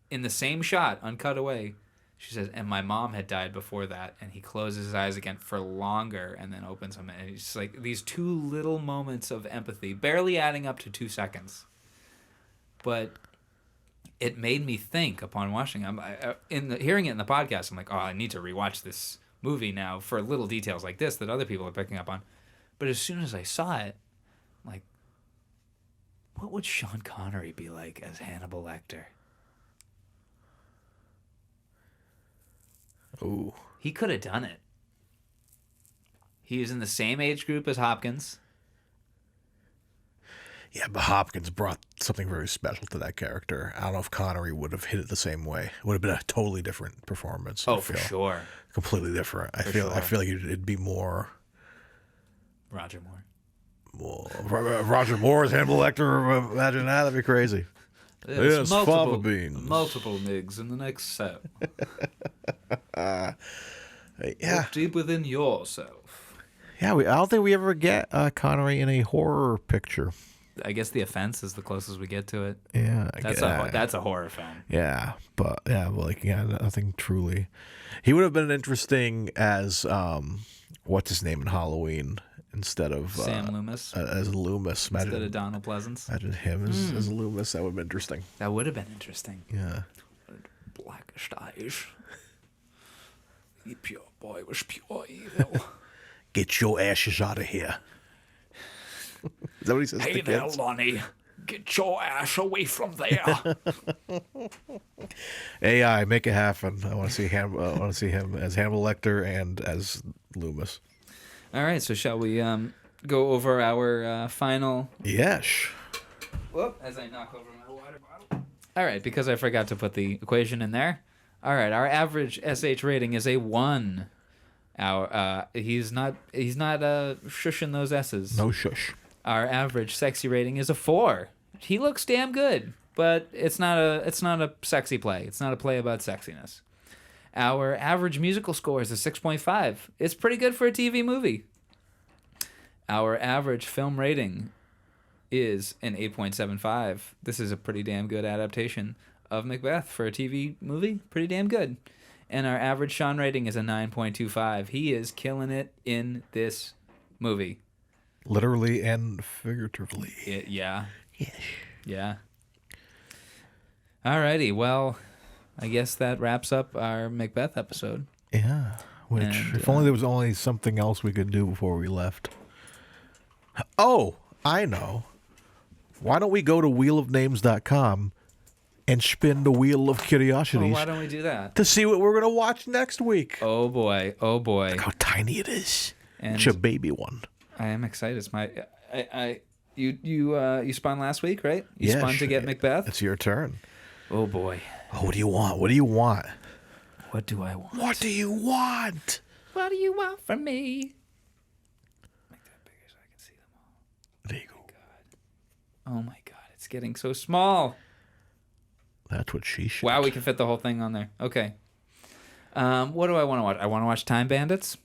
in the same shot, uncut away, she says, and my mom had died before that, and he closes his eyes again for longer and then opens them. And it's just like these two little moments of empathy, barely adding up to 2 seconds. But it made me think upon watching. Hearing it in the podcast, I'm like, oh, I need to rewatch this movie now for little details like this that other people are picking up on. But as soon as I saw it, like, what would Sean Connery be like as Hannibal Lecter? Ooh. He could have done it. He was in the same age group as Hopkins. Yeah, but Hopkins brought something very special to that character. I don't know if Connery would have hit it the same way. It would have been a totally different performance. Oh, for sure. Completely different. I feel like it'd be more Roger Moore. Well, Roger Moore as Hannibal Lecter. Imagine that. That'd be crazy. Yes, fava beans. Multiple MIGs in the next set. Yeah. Look deep within yourself. Yeah, I don't think we ever get Connery in a horror picture. I guess The Offense is the closest we get to it. Yeah, that's a horror film. Yeah, but nothing truly. He would have been interesting as what's his name in Halloween instead of Sam Loomis as Loomis. Instead of Donald Pleasance. Imagine him as Loomis. That would have been interesting. That would have been interesting. Yeah. Blackest eyes. The pure boy was pure evil. Get your ashes out of here. Is that what he says? Hey there, Lonnie. Get your ass away from there. AI, make it happen. I want to see him. I want to see him as Hannibal Lecter and as Loomis. All right, so shall we go over our final? Yes. Whoop! As I knock over my water bottle. All right, because I forgot to put the equation in there. All right, our average SH rating is a 1. He's not shushing those S's. No shush. Our average sexy rating is a 4. He looks damn good, but it's not a sexy play. It's not a play about sexiness. Our average musical score is a 6.5. It's pretty good for a TV movie. Our average film rating is an 8.75. This is a pretty damn good adaptation of Macbeth for a TV movie. Pretty damn good. And our average Sean rating is a 9.25. He is killing it in this movie. Literally and figuratively. Yeah. Yes. Yeah. Alrighty, well, I guess that wraps up our Macbeth episode. Yeah. Which, if only there was only something else we could do before we left. Oh, I know. Why don't we go to wheelofnames.com and spin the wheel of curiosities? Oh, why don't we do that? To see what we're going to watch next week. Oh, boy. Oh, boy. Look how tiny it is. And it's a baby one. I am excited. It's my... You spun last week, right? You spun to get Macbeth? It's your turn. Oh, boy. Oh, what do you want? What do you want? What do I want? What do you want? What do you want from me? Make that bigger so I can see them all. There you go. Oh, my God. It's getting so small. That's what she should. Wow, we can fit the whole thing on there. Okay. What do I want to watch? I want to watch Time Bandits.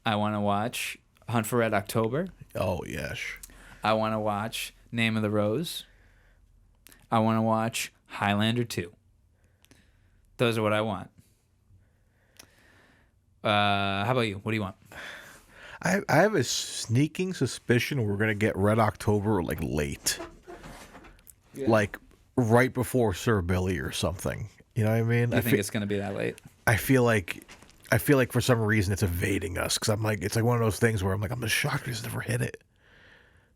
I want to watch Hunt for Red October. Oh, yes. I want to watch Name of the Rose. I want to watch Highlander 2. Those are what I want. How about you? What do you want? I have a sneaking suspicion we're going to get Red October like late. Yeah. Like right before Sir Billy or something. You know what I mean? I think it's going to be that late. I feel like for some reason it's evading us because I'm like, it's like one of those things where I'm like, I'm just shocked he's never hit it.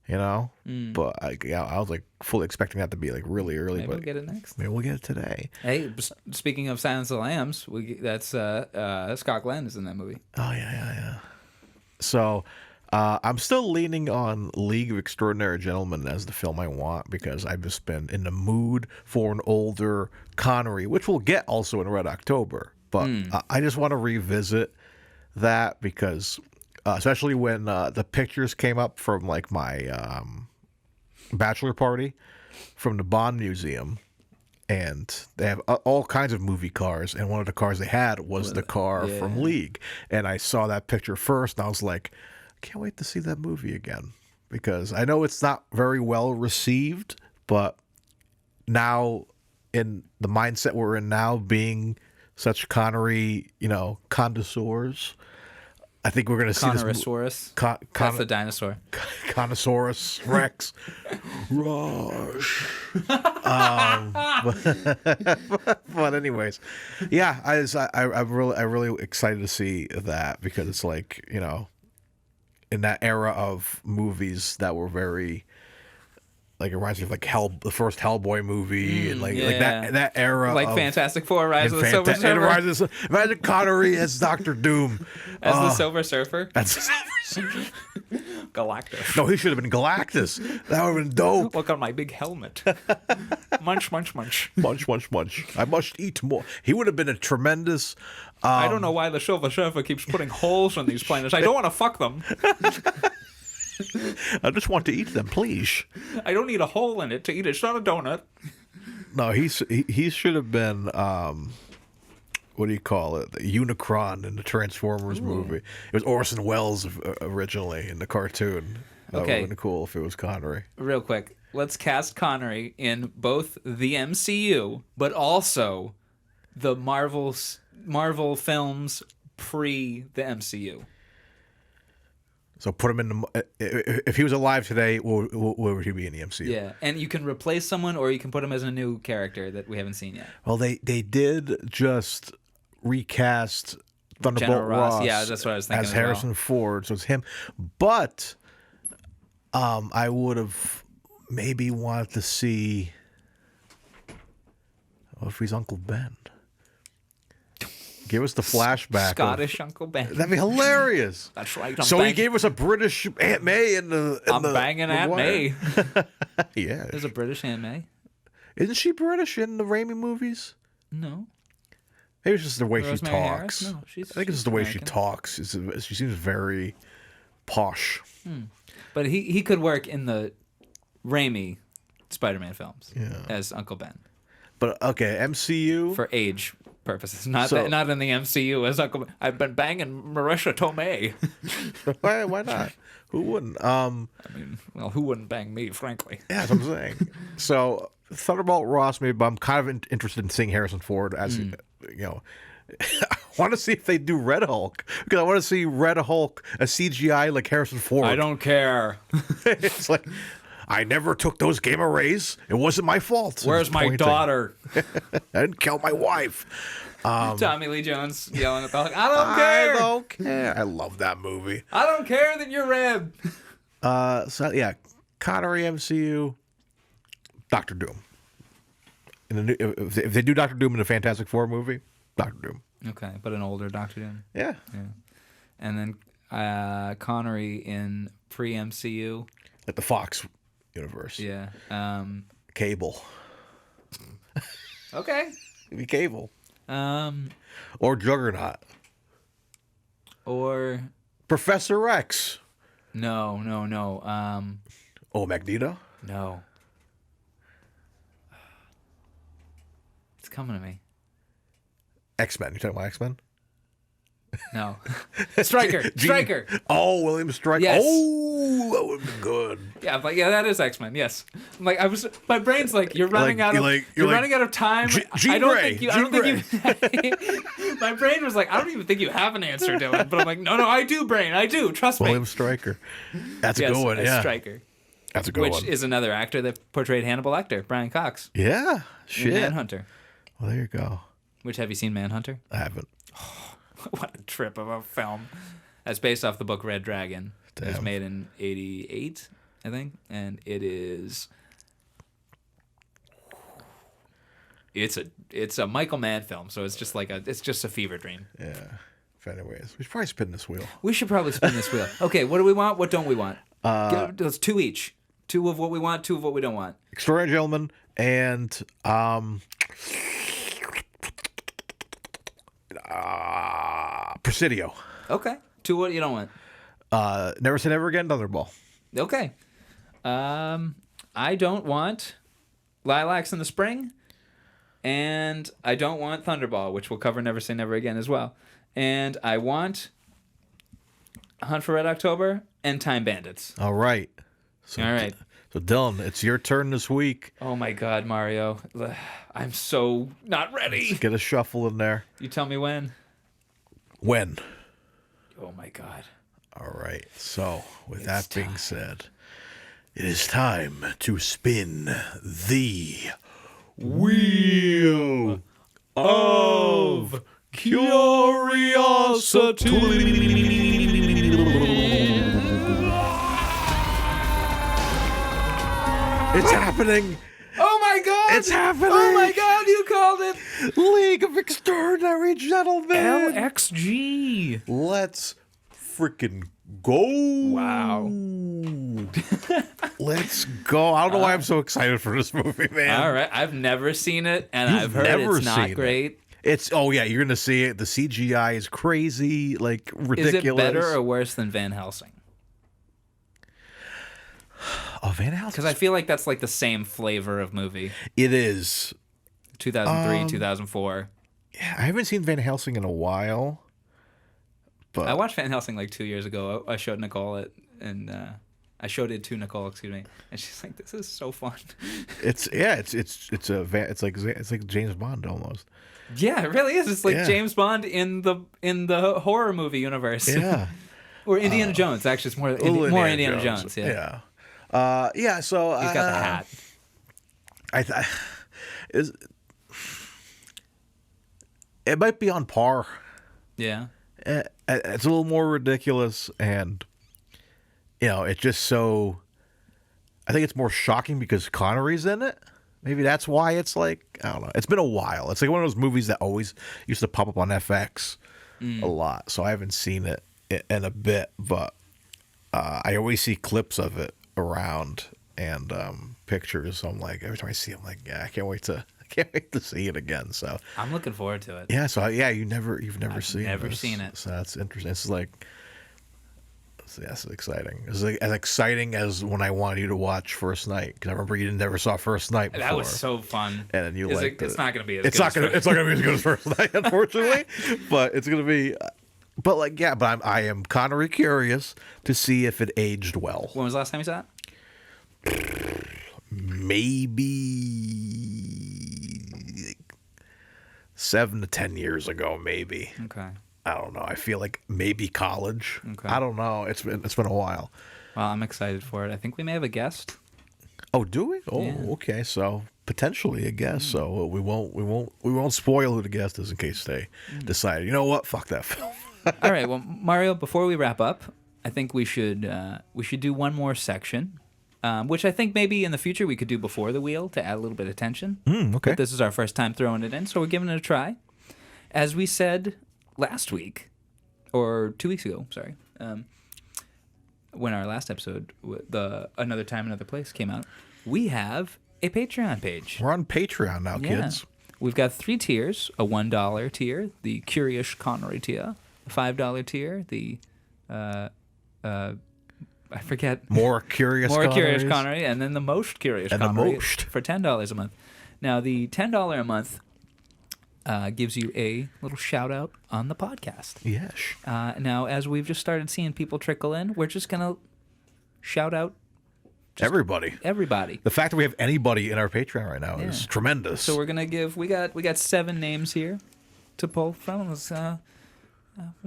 you know. But I was like fully expecting that to be like really early. Maybe but we'll get it next. Maybe we'll get it today. Hey, speaking of Silence of the Lambs, that's Scott Glenn is in that movie. Oh yeah. So I'm still leaning on League of Extraordinary Gentlemen as the film I want because I've just been in the mood for an older Connery, which we'll get also in Red October. But I just want to revisit that because, especially when the pictures came up from like my bachelor party from the Bond Museum, and they have all kinds of movie cars, and one of the cars they had was the car from League. And I saw that picture first, and I was like, can't wait to see that movie again because I know it's not very well received, but now in the mindset we're in now, being such Connery, connoisseurs, I think we're going to see Connerysaurus. That's the dinosaur. Connosaurus Rex. Rush. But anyways, yeah, I'm really excited to see that because it's like, in that era of movies that were very, like, it reminds me of like the first Hellboy movie and like that era, like of, Fantastic Four, Rise of the Silver Surfer. Imagine Connery as Dr. Doom, as the Silver Surfer. That's the Silver Surfer. Galactus. No, he should have been Galactus. That would have been dope. Look on my big helmet. Munch, munch, munch. Munch, munch, munch. I must eat more. He would have been a tremendous. I don't know why the Silver Surfer keeps putting holes in these planets. I don't want to fuck them. I just want to eat them, please. I don't need a hole in it to eat it. It's not a donut. No, he should have been, what do you call it? The Unicron in the Transformers movie. It was Orson Welles originally in the cartoon. That would have been cool if it was Connery. Real quick, let's cast Connery in both the MCU, but also the Marvel films pre the MCU. So put him in if he was alive today, where would he be in the MCU? Yeah, and you can replace someone, or you can put him as a new character that we haven't seen yet. Well, they did just recast Thunderbolt General Ross. Ross. Yeah, that's what I was thinking. As Harrison Ford, so it's him. But I would have maybe wanted to see. What if he's Uncle Ben? Give us the flashback. Scottish Uncle Ben. That'd be hilarious. That's right. He gave us a British Aunt May in the. I'm banging Aunt May. Yeah. There's a British Aunt May. Isn't she British in the Raimi movies? No. Maybe it's just the way Rosemary she Harris? talks. No, I think it's just the way she talks. She seems very posh. But he could work in the Raimi Spider-Man films as Uncle Ben. But okay, MCU for age purposes, not in the MCU as Uncle Ben. I've been banging Marissa Tomei. Why not? Who wouldn't? Who wouldn't bang me, frankly? Yeah, that's what I'm saying. So Thunderbolt Ross, maybe, but I'm kind of interested in seeing Harrison Ford as I want to see if they do Red Hulk because I want to see Red Hulk a CGI like Harrison Ford. I don't care. It's like, I never took those gamma rays. It wasn't my fault. Where's my daughter? I didn't kill my wife. Tommy Lee Jones yelling at the Hulk. I don't care. I don't care. I love that movie. I don't care that you're red. So yeah, Connery MCU, Doctor Doom. If they do Doctor Doom in the Fantastic Four movie, Doctor Doom. Okay, but an older Doctor Doom. Yeah. And then Connery in pre-MCU. At the Fox universe. Yeah. Cable. Okay. It'd be Cable. Or Juggernaut. Or Professor X. No. Magneto? No. It's coming to me. X-Men. You talking about X-Men? No. Stryker. Oh, William Stryker. Yes. Oh, that would have been good. Yeah, I'm like, that is X-Men. Yes. I'm like, my brain's like, you're running out of running out of time. I don't think you my brain was like, I don't even think you have an answer, Dylan. But I'm like, no, I do, brain. I do. Trust me. William Stryker. That's a good one. Yeah. Stryker. That's a good one. Which is another actor that portrayed Hannibal Lecter, Brian Cox. Yeah. Shit. Manhunter. Well, there you go. Which, have you seen Manhunter? I haven't. What a trip of a film. That's based off the book Red Dragon. Damn. It was made in 88. I think, and it is. It's a Michael Mann film, so it's just a fever dream. Yeah. Anyways, we should probably spin this wheel. We should probably spin this wheel. Okay, what do we want? What don't we want? Let's 2 each. 2 of what we want, 2 of what we don't want. Extraordinary Gentleman and Presidio. Okay. 2 what you don't want. Never Say Never Again, Thunderball. Okay. I don't want Lilacs in the Spring, and I don't want Thunderball, which we'll cover Never Say Never Again as well. And I want Hunt for Red October and Time Bandits. All right. All right. So, Dylan, it's your turn this week. Oh, my God, Mario. I'm so not ready. Let's get a shuffle in there. You tell me when. When? Oh, my God. All right. So, with that being said, it is time to spin the Wheel of Curiosity. It's happening. Oh my God! It's happening. Oh my God! You called it. League of Extraordinary Gentlemen. LXG. Let's freaking go. Wow. Let's go. I don't know why I'm so excited for this movie, man. All right. I've never seen it, and I've heard it's not great. It's you're gonna see it. The CGI is crazy, like ridiculous. Is it better or worse than Van Helsing? Oh, Van Helsing. Because I feel like that's like the same flavor of movie. It is. 2003, 2004. Yeah, I haven't seen Van Helsing in a while. But I watched Van Helsing like 2 years ago. I showed Nicole it, and I showed it to Nicole, excuse me, and she's like, "This is so fun." It's like James Bond almost. Yeah, it really is. It's like James Bond in the horror movie universe. Yeah. Or Indiana Jones. Actually, it's more Indiana Jones. Yeah. Yeah. So he's got the hat. It might be on par. Yeah. It's a little more ridiculous, and it's just so. I think it's more shocking because Connery's in it. Maybe that's why it's like, I don't know. It's been a while. It's like one of those movies that always used to pop up on FX a lot. So I haven't seen it in a bit, but I always see clips of it around and pictures. So I'm like, every time I see it, I'm like, yeah, I can't wait to see it again. So I'm looking forward to it. Yeah. So you've never seen it. Never seen it. So that's interesting. It's like. That's exciting. It's like as exciting as when I wanted you to watch First Night, because I remember you never saw First Night before. That was so fun. And then you liked it. It's not going to be as it's good. It's not going to be as good as First Night, unfortunately. But it's going to be. But I am Connery curious to see if it aged well. When was the last time you saw it? Maybe 7 to 10 years ago, maybe. Okay. I don't know. I feel like maybe college. Okay. I don't know. It's been a while. Well, I'm excited for it. I think we may have a guest. Oh, do we? Oh, yeah. Okay. So potentially a guest. So we won't spoil who the guest is in case they decide. You know what? Fuck that film. All right. Well, Mario, before we wrap up, I think we should do one more section, which I think maybe in the future we could do before the wheel to add a little bit of tension. Okay. But this is our first time throwing it in, so we're giving it a try. As we said last week, or 2 weeks ago, sorry, when our last episode, the Another Time, Another Place came out, we have a Patreon page. We're on Patreon now, kids. We've got 3 tiers: a $1 tier, the Curious Connery tier; a $5 tier, the I forget. More Curious Connery, and then the Most Curious and Connery the most. for $10 a month. Now, the $10 a month gives you a little shout out on the podcast. Yes. Now, as we've just started seeing people trickle in, we're just going to shout out everybody. The fact that we have anybody in our Patreon right now is tremendous. So we're going to give, we got 7 names here to pull from. Let's, we'll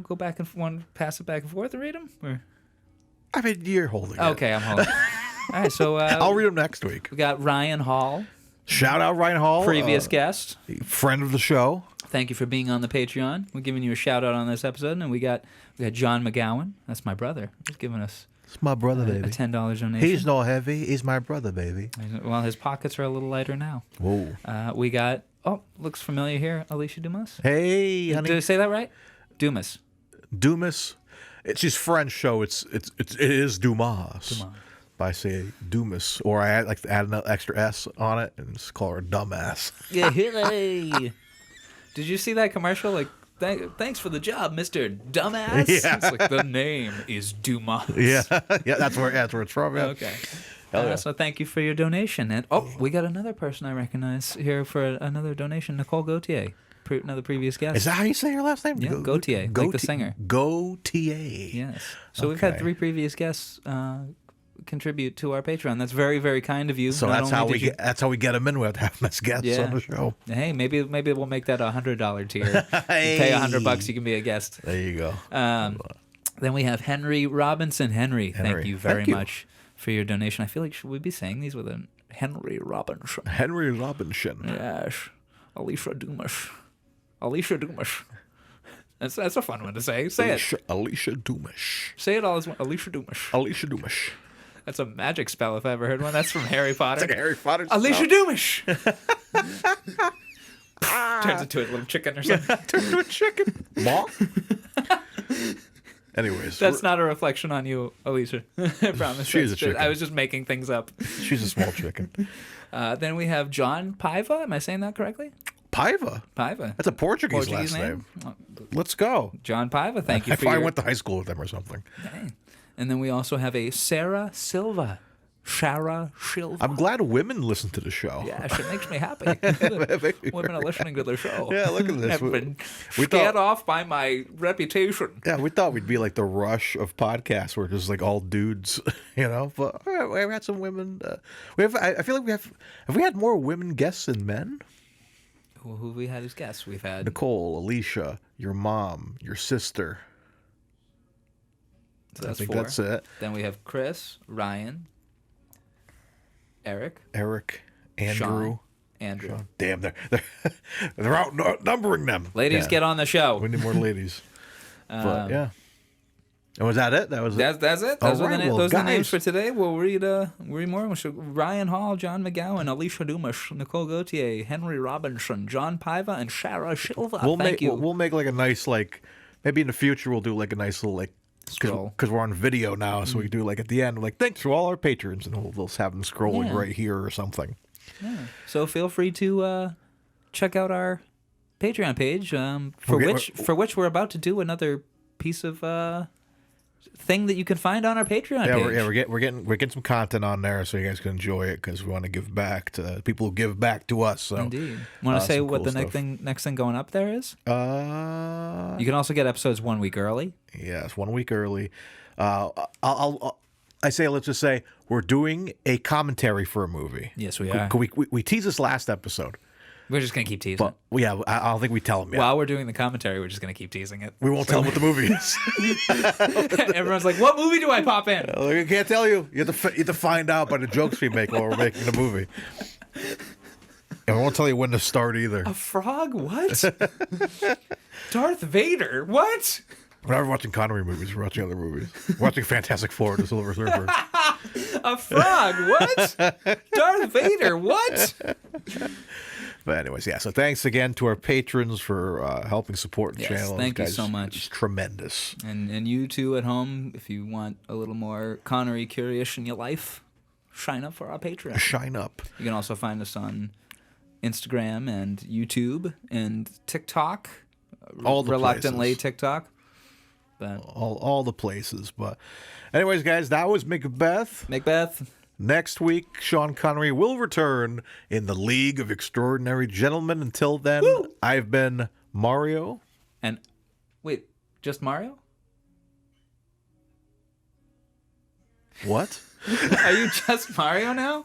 go back and pass it back and forth and read them. Or? I mean, you're holding it. Okay, I'm holding it. All right, so I'll read them next week. We got Ryan Hall. Shout out Ryan Hall. Previous guest. Friend of the show. Thank you for being on the Patreon. We're giving you a shout out on this episode. And we got John McGowan. That's my brother. He's giving us It's my brother, baby. A $10 donation. He's not heavy. He's my brother, baby. Well, his pockets are a little lighter now. Whoa. We got, looks familiar here, Alicia Dumas. Hey, honey. Did I say that right? Dumas. Dumas. She's French, so it is Dumas. But I say Dumas, or I like to add an extra S on it and just call her a dumbass. Yeah, hey. Did you see that commercial? Like, thanks for the job, Mr. Dumbass. Yeah. It's like the name is Dumas. Yeah, that's where it's from. Yeah. Okay. Yeah. So thank you for your donation. And we got another person I recognize here for another donation, Nicole Gautier, another previous guest. Is that how you say your last name? Yeah, Gautier, like the singer. Gautier. Yes. So we've had 3 previous guests contribute to our Patreon. That's very, very kind of you. So that's how we get them in. We have to have nice guests on the show. Hey, maybe we'll make that $100 tier. Hey. You pay $100, you can be a guest. There you go. Then we have Henry Robinson. Henry, thank you very much for your donation. I feel like should we be saying these with a Henry Robinson? Henry Robinson. Yes. Alicia Dumas. Alicia Dumas. That's a fun one to say. Say it. Alicia Dumas. Say it all as one. Alicia Dumas. Alicia Dumas. That's a magic spell if I ever heard one. That's from Harry Potter. It's like a Harry Potter Alicia Dumas. Turns into a little chicken or something. Turns into a chicken. Mom? Anyways. That's not a reflection on you, Alicia. I promise. She's a chicken. I was just making things up. She's a small chicken. Then we have John Paiva. Am I saying that correctly? Paiva? Paiva. That's a Portuguese last name. Let's go. John Paiva, thank you for I went to high school with them or something. Dang. And then we also have a Sarah Silva. Sarah Silva. I'm glad women listen to the show. Yeah, it makes me happy. Women are listening to the show. Yeah, look at this. I've been scared off by my reputation. Yeah, we thought we'd be like the Rush of podcasts where it's just like all dudes, But we've had some women. I feel like have we had more women guests than men? Who have we had as guests? We've had Nicole, Alicia, your mom, your sister. So that's I think 4. that's it. Then we have Chris, Ryan, Eric, Andrew. Sean. Damn, they're outnumbering them. Ladies, get on the show. We need more ladies. But yeah. And was that it? That's it. Those are the names for today. We'll read more. Ryan Hall, John McGowan, Alicia Dumas, Nicole Gautier, Henry Robinson, John Paiva, and Sarah Silva. Thank you. We'll make like a nice maybe in the future we'll do like a nice little scroll because we're on video now, so we can do like at the end thanks to all our patrons, and we'll just have them scrolling right here or something. Yeah. So feel free to check out our Patreon page for which we're about to do another piece of thing that you can find on our Patreon page. We're getting some content on there so you guys can enjoy it because we want to give back to people who give back to us. So indeed. Want to say what the next thing going up there is? You can also get episodes 1 week early. Yes, 1 week early. Let's just say we're doing a commentary for a movie. Yes, we are. We teased this last episode. We're just going to keep teasing it. Yeah, I don't think we tell them yet. While we're doing the commentary, we're just going to keep teasing it. We won't tell them what the movie is. Everyone's like, what movie do I pop in? I can't tell you. You have to find out by the jokes we make while we're making the movie. And we won't tell you when to start either. A frog? What? Darth Vader? What? We're not watching Connery movies. We're watching other movies. We're watching Fantastic Four, The Silver Surfer. A frog? What? Darth Vader? What? But anyways, yeah. So thanks again to our patrons for helping support the channel. Thank you so much. It's tremendous. And you too at home, if you want a little more Connery curious in your life, sign up for our Patreon. Shine up. You can also find us on Instagram and YouTube and TikTok. All the reluctantly places. TikTok. But all the places. But anyways, guys, that was Macbeth. Next week, Sean Connery will return in the League of Extraordinary Gentlemen. Until then, I've been Mario. And wait, just Mario? What? Are you just Mario now?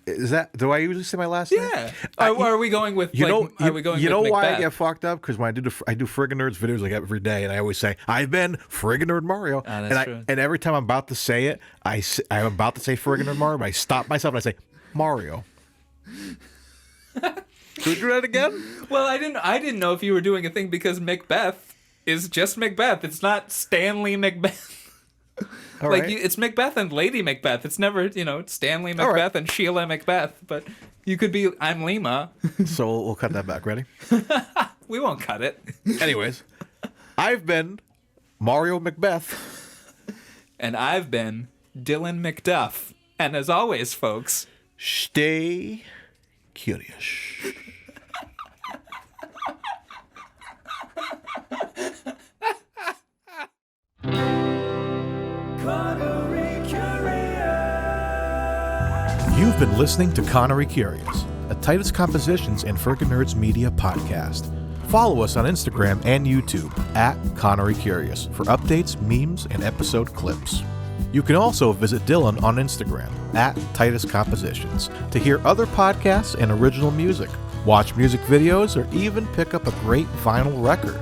Is that? Do I usually say my last name? Yeah. Are we going with? Are we going? You know with why Macbeth? I get fucked up? Because when I do Friggin' Nerds videos like every day, and I always say I've been Friggin' Nerd Mario, true. And every time I'm about to say it, I'm about to say Friggin' Nerd Mario, but I stop myself and I say Mario. Should we do that again? Well, I didn't know if you were doing a thing because Macbeth is just Macbeth. It's not Stanley Macbeth. All like right. it's Macbeth and Lady Macbeth. It's never, Stanley Macbeth and Sheila Macbeth. But you could be I'm Lima. So we'll cut that back. Ready? We won't cut it. Anyways, I've been Mario Macbeth. And I've been Dylan McDuff. And as always, folks, stay curious. You've been listening to Connery Curious, a Titus Compositions and Fervent Nerds Media podcast. Follow us on Instagram and YouTube at Connery Curious for updates, memes, and episode clips. You can also visit Dylan on Instagram at Titus Compositions to hear other podcasts and original music, watch music videos, or even pick up a great vinyl record.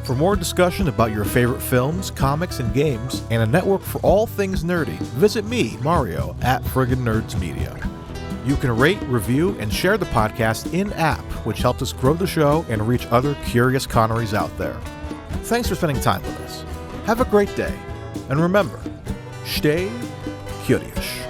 For more discussion about your favorite films, comics, and games, and a network for all things nerdy, visit me, Mario, at Friggin' Nerds Media. You can rate, review, and share the podcast in-app, which helps us grow the show and reach other curious Connerys out there. Thanks for spending time with us. Have a great day, and remember, stay curious.